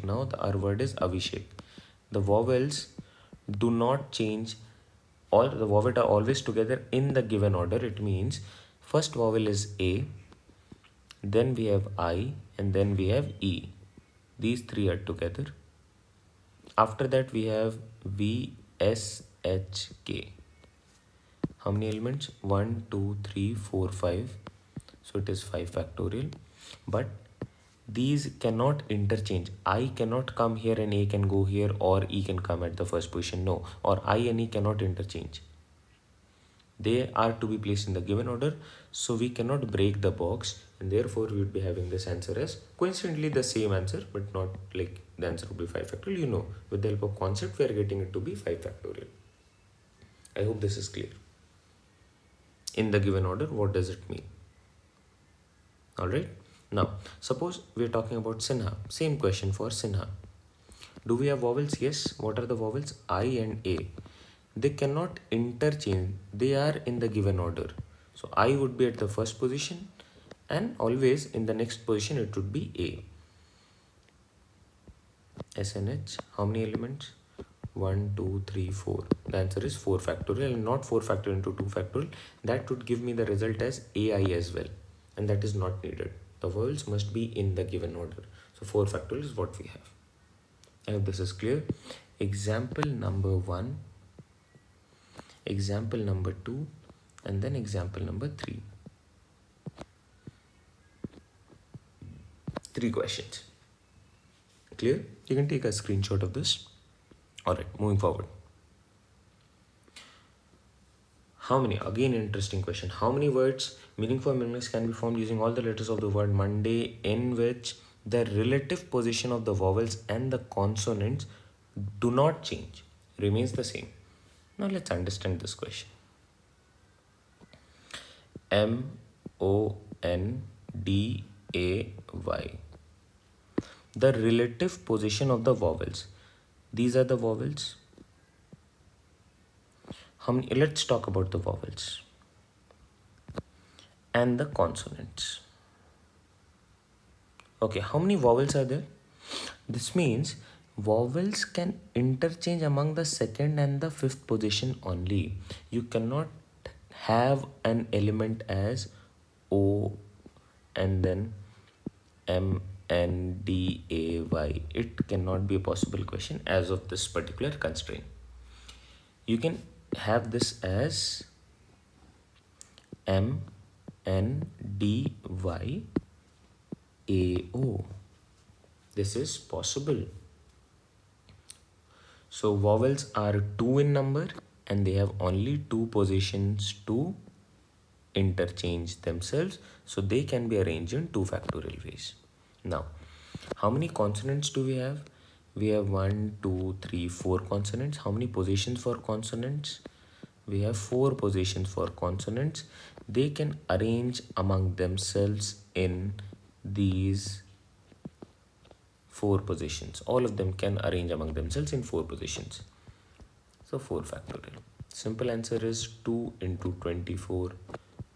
now our word is Avishek. The vowels do not change. All the vowels are always together in the given order. It means first vowel is A, then we have I, and then we have E. These three are together. After that we have V, S, H, K. How many elements? 1, 2, 3, 4, 5. So it is 5 factorial. But these cannot interchange. I cannot come here and A can go here, or E can come at the first position. No. Or I and E cannot interchange. They are to be placed in the given order, so we cannot break the box, and therefore we would be having this answer as coincidentally the same answer, but not like the answer would be 5 factorial. You know, with the help of concept, we are getting it to be 5 factorial. I hope this is clear. In the given order, what does it mean? Alright. Now, suppose we are talking about Sinha. Same question for Sinha. Do we have vowels? Yes. What are the vowels? I and A. They cannot interchange. They are in the given order. So I would be at the first position, and always in the next position it would be A. SNH, how many elements? 1, 2, 3, 4. The answer is 4 factorial, and not 4 factorial into 2 factorial. That would give me the result as AI as well, and that is not needed. The vowels must be in the given order. So 4 factorial is what we have. I hope this is clear. Example number 1, example number 2, and then example number 3. 3 questions. Clear? You can take a screenshot of this. Alright, moving forward. How many? Again, interesting question. How many words, meaningful meaningless, can be formed using all the letters of the word Monday in which the relative position of the vowels and the consonants do not change, remains the same? Now let's understand this question. Monday. The relative position of the vowels. These are the vowels. Let's talk about the vowels and the consonants. Okay, how many vowels are there? This means vowels can interchange among the second and the fifth position only. You cannot have an element as O and then MNDAY. It cannot be a possible question as of this particular constraint. You can have this as MNDYAO. This is possible. So vowels are 2 in number, and they have only 2 positions to interchange themselves, so they can be arranged in 2 factorial ways. Now, how many consonants do we have? We have 1, 2, 3, 4 consonants. How many positions for consonants? We have 4 positions for consonants. They can arrange among themselves in these 4 positions. All of them can arrange among themselves in 4 positions. So 4 factorial. Simple answer is 2 into 24,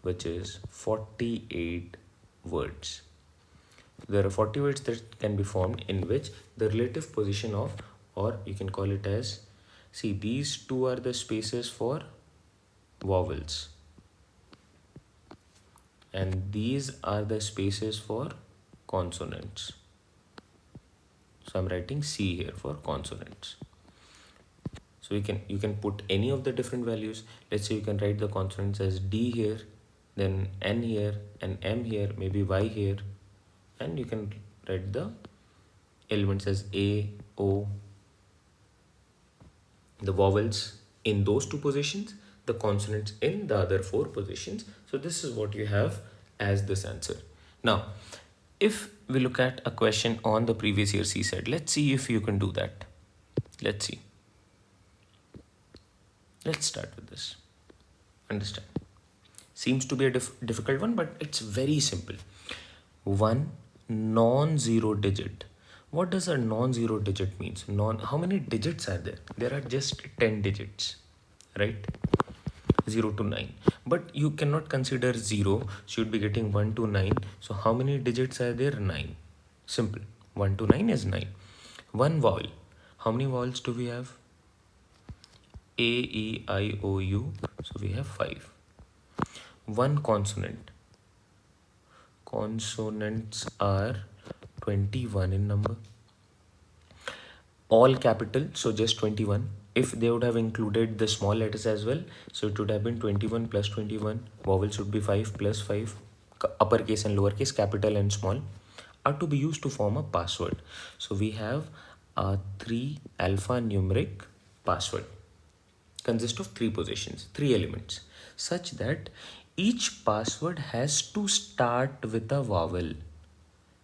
which is 48 words. There are 40 words that can be formed in which the relative position of, or you can call it as, see, these 2 are the spaces for vowels, and these are the spaces for consonants. So I'm writing C here for consonants. So you can put any of the different values. Let's say you can write the consonants as D here, then N here, and M here, maybe Y here, and you can write the elements as A, O, the vowels in those 2 positions, the consonants in the other 4 positions. So this is what you have as this answer. Now, if we look at a question on the previous year CSAT, let's see if you can do that. Let's see. Let's start with this. Understand. Seems to be a difficult one, but it's very simple. One non-zero digit. What does a non-zero digit means? How many digits are there? There are just 10 digits, right? 0 to 9. But you cannot consider 0, so you'd be getting 1 to 9. So how many digits are there? 9. Simple. 1 to 9 is 9. One vowel. How many vowels do we have? A, E, I, O, U. So we have 5. One consonant. Consonants are 21 in number. All capital, so just 21. If they would have included the small letters as well, so it would have been 21 plus 21. Vowels would be 5 plus 5. Uppercase and lowercase, capital and small, are to be used to form a password. So we have a 3 alphanumeric password. Consists of 3 positions, 3 elements. such that each password has to start with a vowel.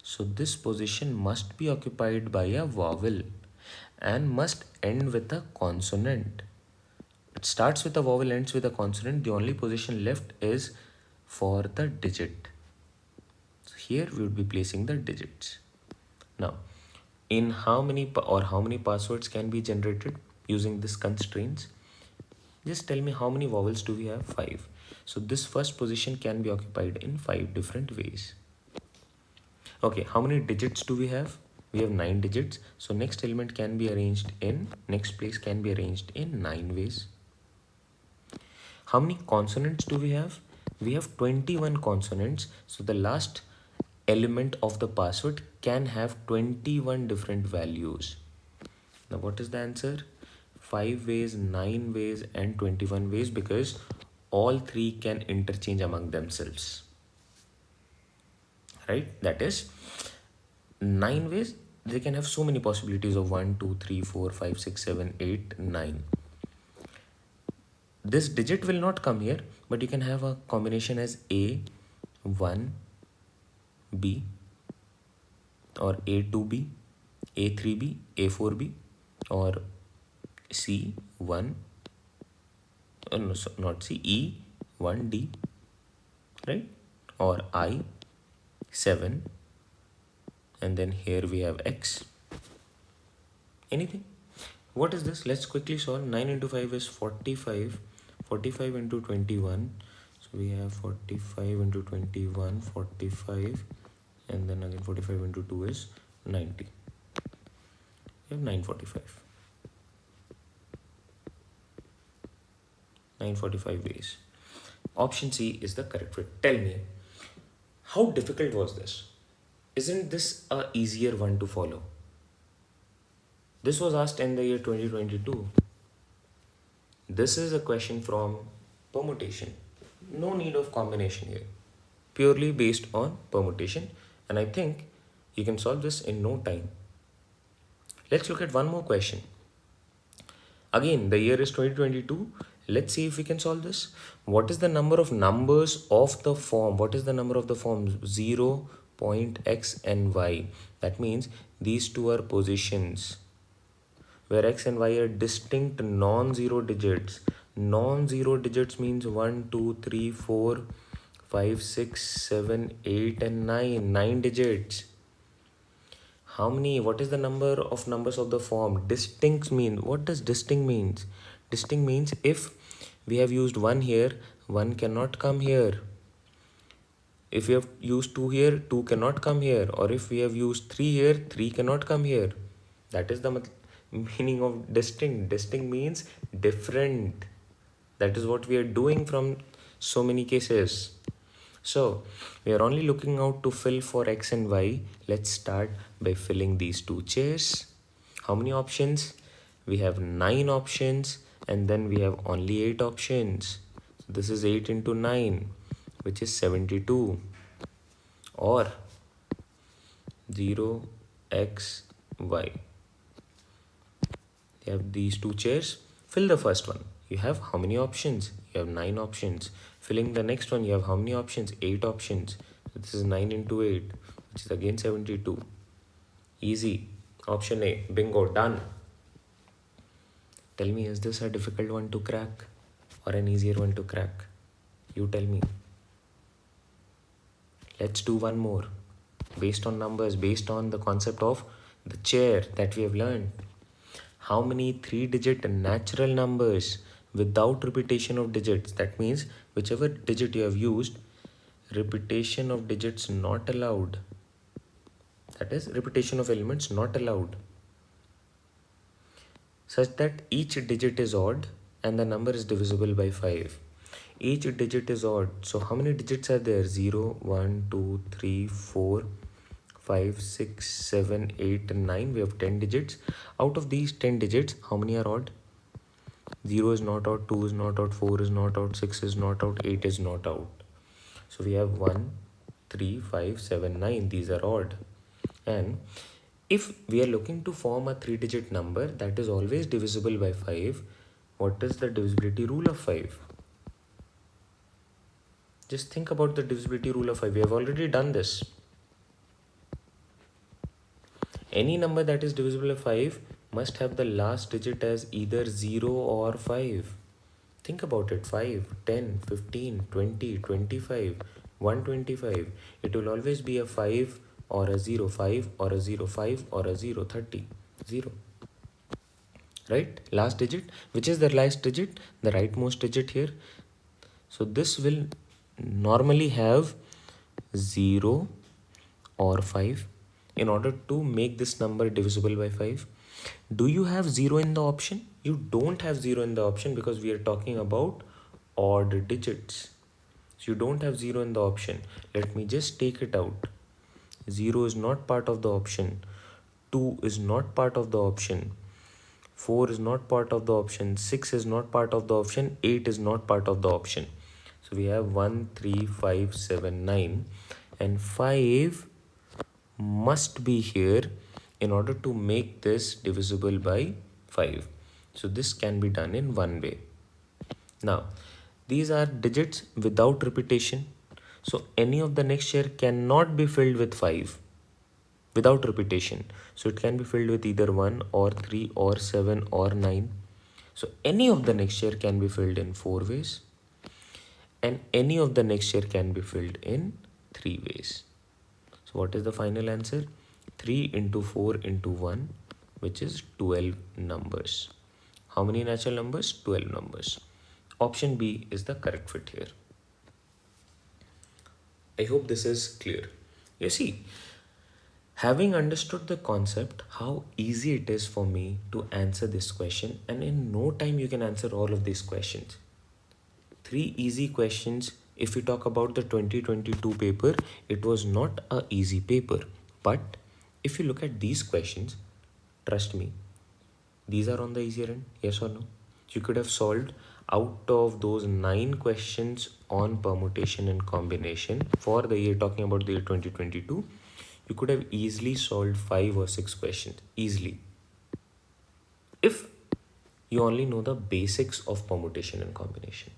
So this position must be occupied by a vowel and must end with a consonant. It starts with a vowel, ends with a consonant. The only position left is for the digit. So here we would be placing the digits. Now, in how many passwords can be generated using this constraints? Just tell me how many vowels do we have? 5. So this first position can be occupied in 5 different ways. Okay, how many digits do we have? We have 9 digits. So next element can be arranged in, next place can be arranged in 9 ways. How many consonants do we have? We have 21 consonants. So the last element of the password can have 21 different values. Now what is the answer? 5 ways, 9 ways and 21 ways, because all three can interchange among themselves. Right? That is 9 ways. They can have so many possibilities of 1, 2, 3, 4, 5, 6, 7, 8, 9. This digit will not come here, but you can have a combination as A, 1, B, or A2B, A3B, A4B, or C, 1, no, so not C, E, 1D, right? Or I, 7, and then here we have X. Anything? What is this? Let's quickly solve. 9 into 5 is 45. 45 into 21. So we have 45 into 21, 45. And then again 45 into 2 is 90. We have 945. 945 ways. Option C is the correct way. Tell me, how difficult was this? Isn't this a easier one to follow? This was asked in the year 2022. This is a question from permutation. No need of combination here. Purely based on permutation. And I think you can solve this in no time. Let's look at one more question. Again, the year is 2022. Let's see if we can solve this. What is the number of numbers of the form? What is the number of the form? 0, point, x and y. That means these two are positions where x and y are distinct non-zero digits. Non-zero digits means 1, 2, 3, 4, 5, 6, 7, 8 and 9. 9 digits. How many? What is the number of numbers of the form? Distinct means, what does distinct means? Distinct means if we have used 1 here, 1 cannot come here. If we have used 2 here, 2 cannot come here. Or if we have used 3 here, 3 cannot come here. That is the meaning of distinct. Distinct means different. That is what we are doing from so many cases. So we are only looking out to fill for x and y. Let's start by filling these two chairs. How many options? We have 9 options and then we have only 8 options. So this is 8 into 9, which is 72. Or 0, x, y. You have these two chairs. Fill the first one. You have how many options? You have 9 options. Filling the next one, you have how many options? 8 options. This is 9 into 8, which is again 72. Easy. Option A. Bingo. Done. Tell me, is this a difficult one to crack or an easier one to crack? You tell me. Let's do one more. Based on numbers, based on the concept of the chair that we have learned. How many 3-digit natural numbers without repetition of digits? That means whichever digit you have used, repetition of digits not allowed. That is, repetition of elements not allowed. Such that each digit is odd and the number is divisible by 5. Each digit is odd. So how many digits are there? 0, 1, 2, 3, 4, 5, 6, 7, 8 and 9. We have 10 digits. Out of these 10 digits, how many are odd? 0 is not out, 2 is not out, 4 is not out, 6 is not out, 8 is not out. So we have 1, 3, 5, 7, 9. These are odd. And if we are looking to form a 3-digit number that is always divisible by 5, what is the divisibility rule of 5? Just think about the divisibility rule of 5. We have already done this. Any number that is divisible by 5 must have the last digit as either 0 or 5. Think about it. 5, 10, 15, 20, 25, 125. It will always be a 5 or a 0, 5 or a 0, 5 or a 0, 30, 0. Right? Last digit. Which is the last digit? The rightmost digit here. So this will normally have 0 or 5 in order to make this number divisible by 5. Do you have 0 in the option? You don't have 0 in the option because we are talking about odd digits. So you don't have 0 in the option. Let me just take it out. 0 is not part of the option. 2 is not part of the option. 4 is not part of the option. 6 is not part of the option. 8 is not part of the option. So we have 1, 3, 5, 7, 9 and 5 must be here in order to make this divisible by 5. So this can be done in one way. Now, these are digits without repetition. So any of the next year cannot be filled with 5 without repetition. So it can be filled with either 1 or 3 or 7 or 9. So any of the next year can be filled in 4 ways. And any of the next year can be filled in 3 ways. So what is the final answer? 3 into 4 into 1, which is 12 numbers. How many natural numbers? 12 numbers. Option B is the correct fit here. I hope this is clear. You see, having understood the concept, how easy it is for me to answer this question, and in no time you can answer all of these questions. 3 easy questions. If we talk about the 2022 paper, it was not a easy paper. But if you look at these questions, trust me, these are on the easier end, yes or no? You could have solved out of those 9 questions on permutation and combination for the year, talking about the year 2022, you could have easily solved 5 or 6 questions, easily. If you only know the basics of permutation and combination.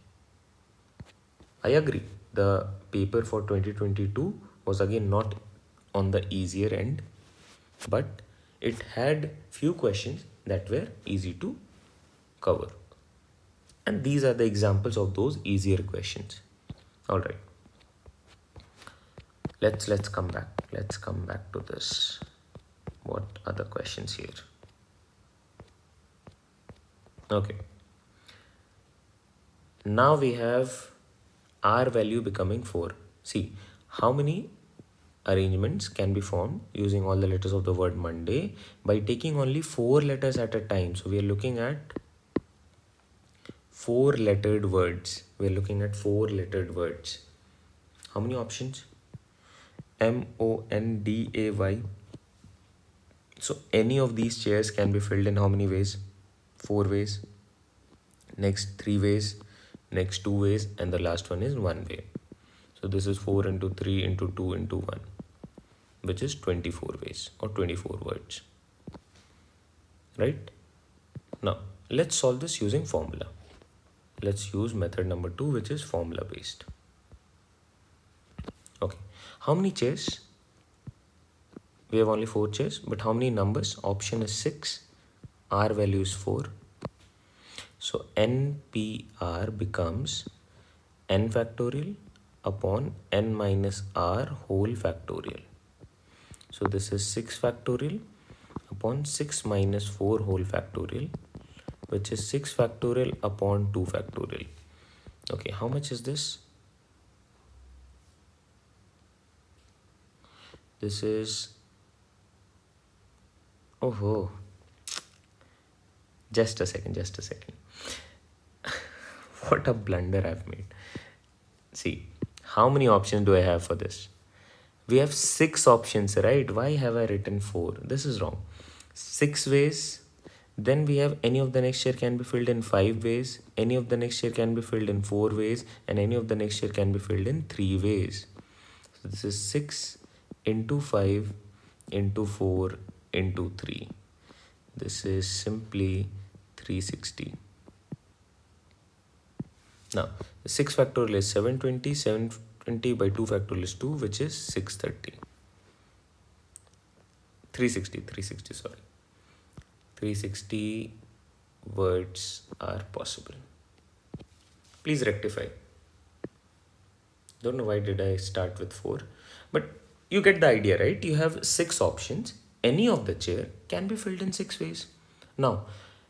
I agree, the paper for 2022 was again not on the easier end, but it had few questions that were easy to cover. And these are the examples of those easier questions. All right. Let's come back. Let's come back to this. What are the questions here? Okay. Now we have R value becoming 4. See, how many arrangements can be formed using all the letters of the word Monday by taking only 4 letters at a time. So we are looking at 4 lettered words. We are looking at 4 lettered words. How many options? Monday. So any of these chairs can be filled in how many ways? 4 ways. Next 3 ways. Next 2 ways. And the last one is 1 way. So this is 4 into 3 into 2 into 1, which is 24 ways or 24 words. Right? Now, let's solve this using formula. Let's use method number 2, which is formula based. Okay. How many chairs? We have only 4 chairs, but how many numbers? Option is 6. R value is 4. So NPR becomes n factorial upon n minus r whole factorial. So this is 6 factorial upon 6 minus 4 whole factorial, which is 6 factorial upon 2 factorial. Okay, how much is this? This is, oh, just a second. What a blunder I've made. See, how many options do I have for this? We have 6 options, right? Why have I written 4? This is wrong. 6 ways. Then we have any of the next year can be filled in 5 ways. Any of the next year can be filled in 4 ways. And any of the next year can be filled in 3 ways. So this is 6 into 5 into 4 into 3. This is simply 360. Now 6 factorial is 720. 720 by 2 factorial is 2, which is 630. 360, sorry. 360 words are possible. Please rectify. Don't know why did I start with 4, but you get the idea, right? You have 6 options. Any of the chair can be filled in 6 ways. Now,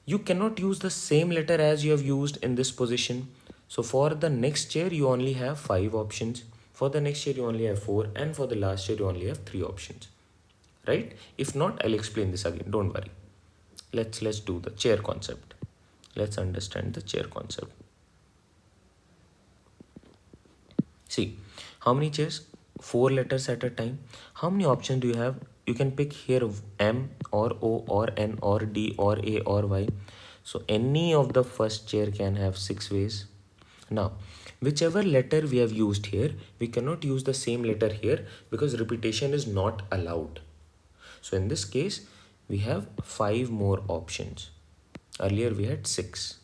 you cannot use the same letter as you have used in this position. So for the next chair, you only have 5 options. For the next chair, you only have 4. And for the last chair, you only have 3 options. Right? If not, I'll explain this again. Don't worry. Let's do the chair concept. Let's understand the chair concept. See, how many chairs? 4 letters at a time. How many options do you have? You can pick here M or O or N or D or A or Y. So any of the first chair can have 6 ways. Now, whichever letter we have used here, we cannot use the same letter here because repetition is not allowed. So in this case, we have 5 more options. Earlier we had 6.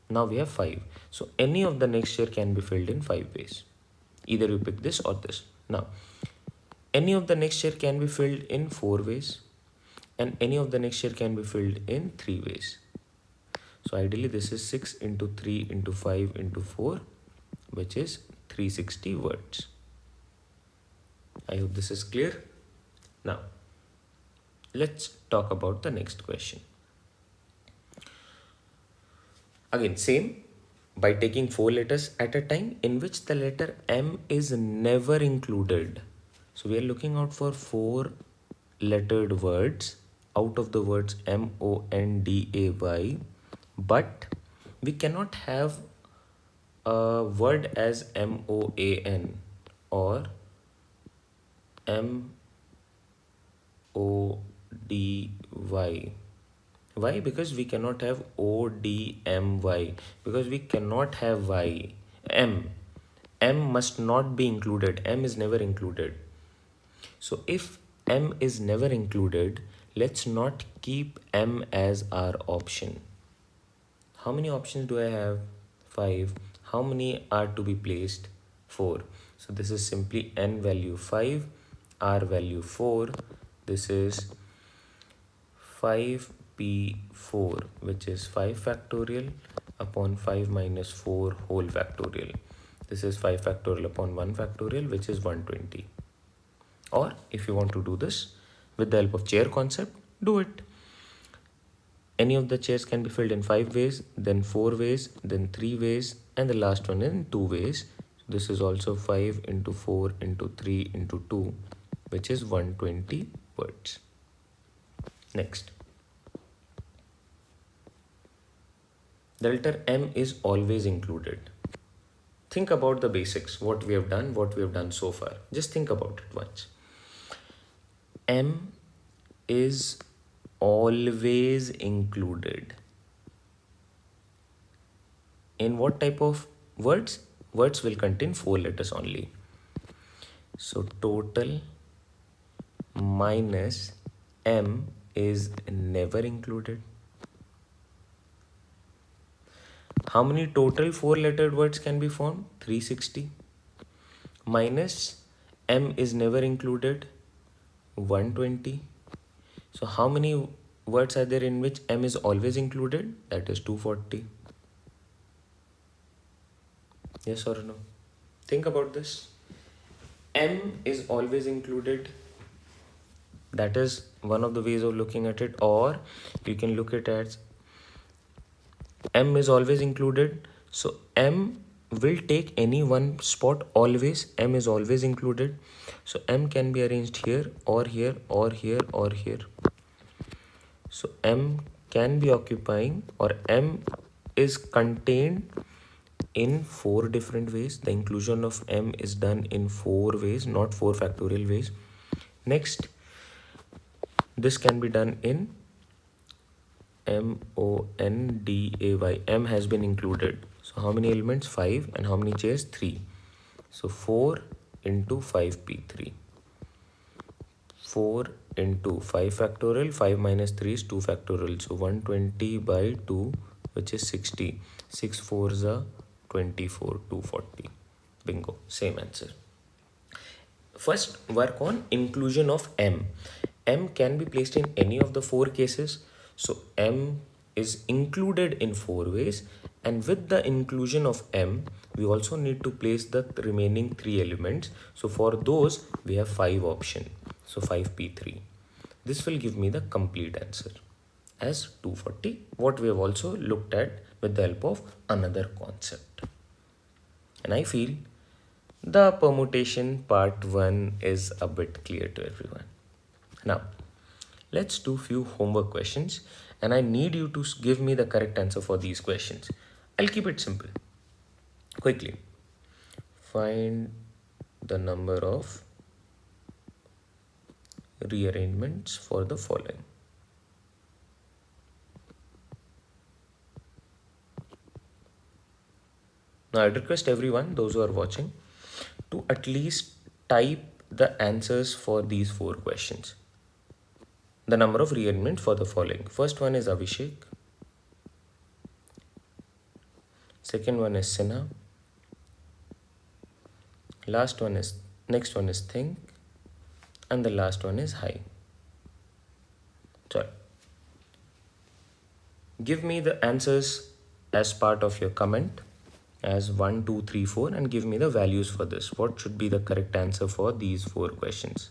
Now we have 5. So any of the next chair can be filled in 5 ways. Either you pick this or this. Now, any of the next chair can be filled in 4 ways. And any of the next chair can be filled in 3 ways. So ideally this is 6 into 3 into 5 into 4, which is 360 words. I hope this is clear. Now, let's talk about the next question. Again, same, by taking 4 letters at a time in which the letter M is never included. So we are looking out for 4 lettered words out of the words M-O-N-D-A-Y, but we cannot have a word as M-O-A-N or M-O-D-Y. Why? Because we cannot have O-D-M-Y. Because we cannot have Y. M. M must not be included. M is never included. So if M is never included, let's not keep M as our option. How many options do I have? 5. How many are to be placed? 4. So this is simply N value 5, R value 4. This is 5P4, which is 5 factorial upon 5 minus 4 whole factorial. This is 5 factorial upon 1 factorial, which is 120. Or if you want to do this with the help of chair concept, do it. Any of the chairs can be filled in 5 ways, then 4 ways, then 3 ways, and the last one in 2 ways. This is also 5 into 4 into 3 into 2, which is 120 words. Next. The letter M is always included. Think about the basics, what we have done so far. Just think about it once. M is always included. In what type of words? Words will contain 4 letters only. So total minus M is never included. How many total 4-lettered words can be formed? 360. Minus M is never included, 120. So how many words are there in which M is always included? That is 240. Yes or no? Think about this. M is always included. That is one of the ways of looking at it. Or you can look at it as M is always included. So M will take any one spot always. M is always included. So M can be arranged here or here or here or here. So M can be occupying, or M is contained in 4 different ways. The inclusion of M is done in 4 ways, not 4 factorial ways. Next, this can be done in M-O-N-D-A-Y. M has been included. So how many elements? 5. And how many chairs? 3. So 4 into 5p3. 4 into 5 factorial. 5 minus 3 is 2 factorial. So 120 by 2, which is 60. 6 4s are 24, 240. Bingo, same answer. First, work on inclusion of M. M can be placed in any of the four cases. So M is included in four ways, and with the inclusion of M, we also need to place the remaining three elements. So for those, we have five options. So 5p3. This will give me the complete answer as 240, what we have also looked at with the help of another concept. And I feel the permutation part 1 is a bit clear to everyone. Now, let's do few homework questions, and I need you to give me the correct answer for these questions. I'll keep it simple. Quickly, find the number of rearrangements for the following. Now, I'd request everyone, those who are watching, to at least type the answers for these four questions. The number of rearrangements for the following. First one is Avishek. Second one is Sinha. Next one is think. And the last one is hi. Sorry. Give me the answers as part of your comment as 1, 2, 3, 4 and give me the values for this. What should be the correct answer for these four questions?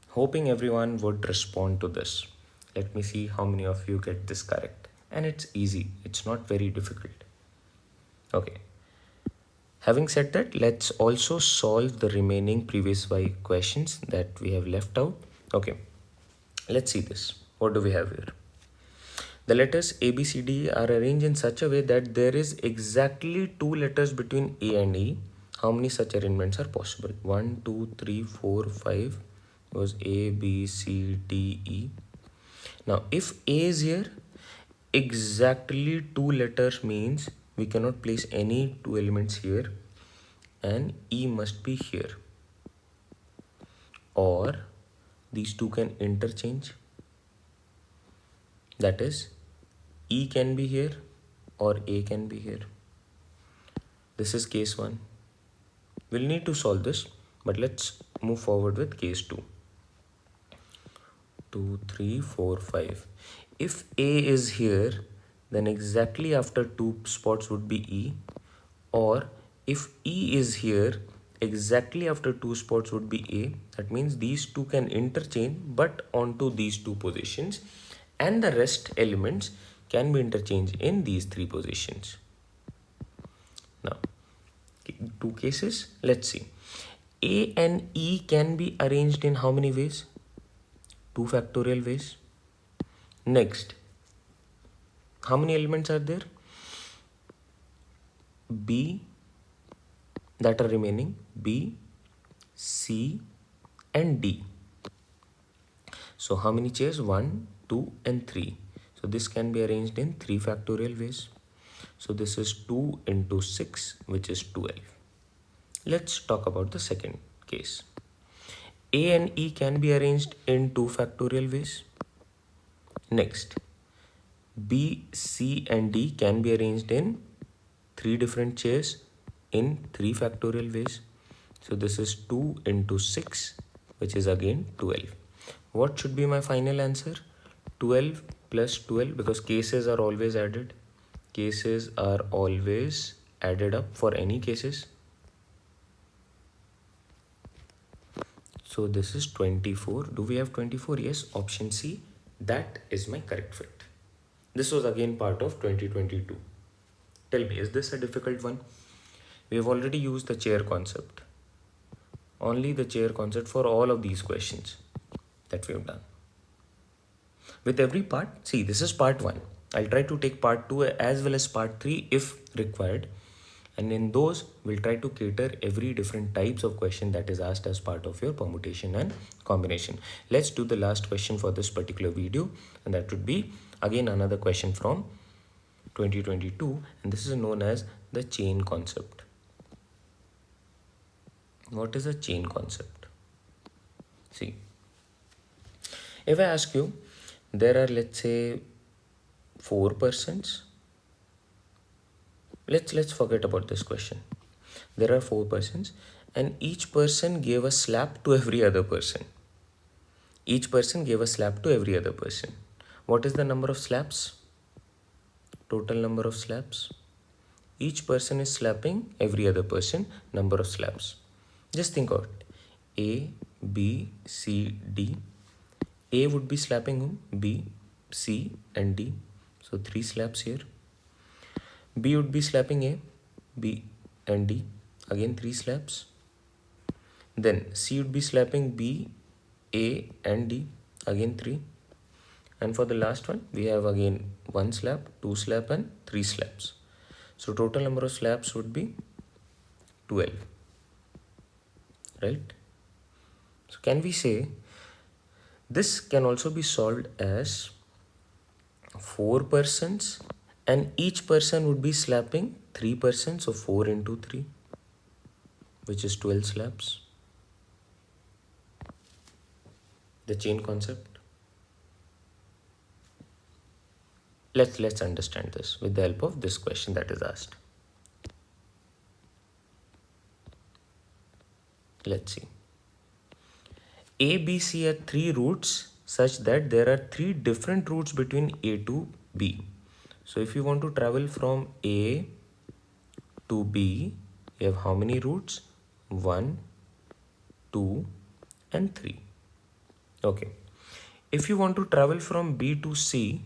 Hoping everyone would respond to this. Let me see how many of you get this correct. And it's easy. It's not very difficult. Okay. Having said that, let's also solve the remaining previous five questions that we have left out. Okay. Let's see this. What do we have here? The letters A, B, C, D are arranged in such a way that there is exactly two letters between A and E. How many such arrangements are possible? 1, 2, 3, 4, 5 was A, B, C, D, E. Now, if A is here, exactly two letters means we cannot place any two elements here and E must be here. Or these two can interchange. That is, E can be here or A can be here. This is case 1. We'll need to solve this, but let's move forward with case 2. 2, 3, 4, 5. If A is here, then exactly after two spots would be E. Or if E is here, exactly after two spots would be A. That means these two can interchange but onto these two positions, and the rest elements can be interchanged in these three positions. Now, two cases, let's see. A and E can be arranged in how many ways? 2 factorial ways. Next, how many elements are there? B that are remaining, B, C and D. So how many chairs? 1, 2 and 3. So this can be arranged in 3 factorial ways. So this is 2 into 6, which is 12. Let's talk about the second case. A and E can be arranged in 2 factorial ways. Next, B, C and D can be arranged in 3 different chairs in 3 factorial ways. So this is 2 into 6, which is again 12. What should be my final answer? 12 plus 12, because cases are always added. Cases are always added up for any cases. So this is 24. Do we have 24? Yes, option C. That is my correct fit. This was again part of 2022. Tell me, is this a difficult one? We have already used the chair concept. Only the chair concept for all of these questions that we have done. With every part, see, this is part 1. I'll try to take part 2 as well as part 3 if required. And in those, we'll try to cater every different types of question that is asked as part of your permutation and combination. Let's do the last question for this particular video. And that would be again another question from 2022. And this is known as the chain concept. What is a chain concept? See, if I ask you, there are, let's say, 4 persons let's forget about this question. There are 4 persons, and each person gave a slap to every other person. Each person gave a slap to every other person. What is the number of slaps? Total number of slaps. Each person is slapping every other person. Number of slaps. Just think of it. A, B, C, D. A would be slapping whom? B, C, and D. So 3 slaps here. B would be slapping A, B, and D. Again 3 slaps. Then C would be slapping B, A, and D. Again 3. And for the last one, we have again 1 slap, 2 slap, and 3 slaps. So total number of slaps would be 12. Right? So can we say this can also be solved as 4 persons, and each person would be slapping 3 persons, so 4 into 3, which is 12 slaps. The chain concept. Let's understand this with the help of this question that is asked. Let's see. A, B, C are 3 roots such that there are 3 different routes between A to B. So if you want to travel from A to B, you have how many routes? 1, 2, and 3. Okay. If you want to travel from B to C,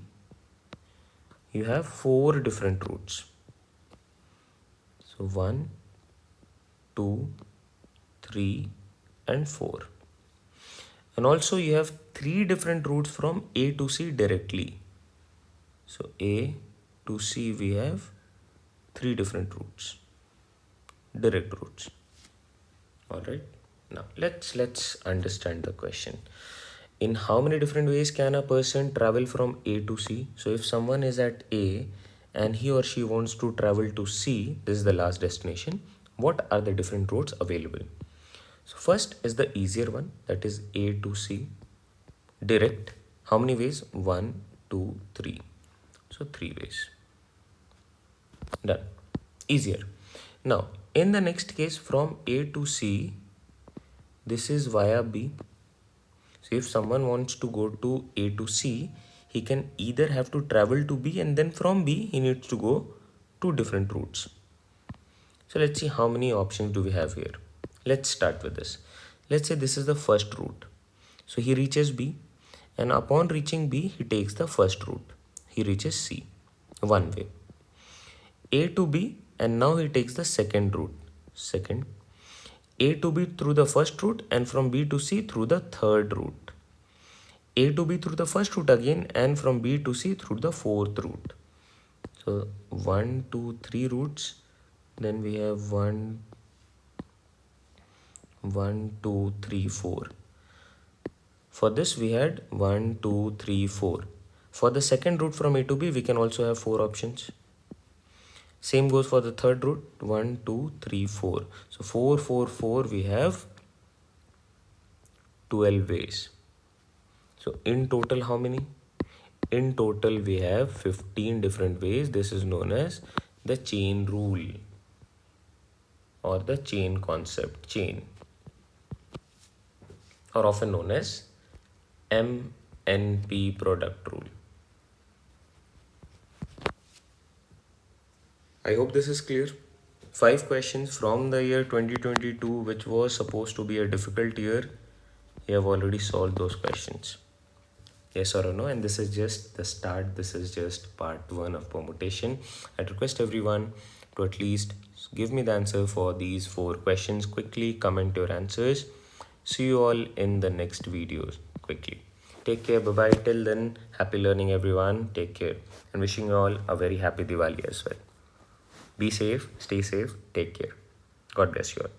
you have 4 different routes. So 1, 2, 3, and 4. And also you have 3 different routes from A to C directly. So A to C we have 3 different routes, direct routes. Alright, now let's understand the question. In how many different ways can a person travel from A to C? So if someone is at A and he or she wants to travel to C, this is the last destination, what are the different routes available? So first is the easier one, that is A to C, direct. How many ways? 1, 2, 3. So 3 ways. Done. Easier. Now, in the next case, from A to C, this is via B. So if someone wants to go to A to C, he can either have to travel to B, and then from B, he needs to go 2 different routes. So let's see how many options do we have here. Let's start with this. Let's say this is the first route. So he reaches B, and upon reaching B, he takes the first route. He reaches C, one way. A to B, and now he takes the second route. Second. A to B through the first route, and from B to C through the third route. A to B through the first route again, and from B to C through the fourth route. So 1, 2, 3 routes. Then we have 1, 2, 3, 4. For this we had 1, 2, 3, 4. For the second route from A to B, we can also have 4 options. Same goes for the third route, 1, 2, 3, 4. So 4, 4, 4, we have 12 ways. So in total, how many? In total, we have 15 different ways. This is known as the chain rule or the chain concept, chain, or often known as MNP product rule. I hope this is clear. 5 questions from the year 2022, which was supposed to be a difficult year. You have already solved those questions. Yes or no? And this is just the start. This is just part 1 of permutation. I request everyone to at least give me the answer for these 4 questions. Quickly comment your answers. See you all in the next videos quickly. Take care. Bye-bye. Till then, happy learning everyone. Take care. And wishing you all a very happy Diwali as well. Be safe, stay safe, take care. God bless you all.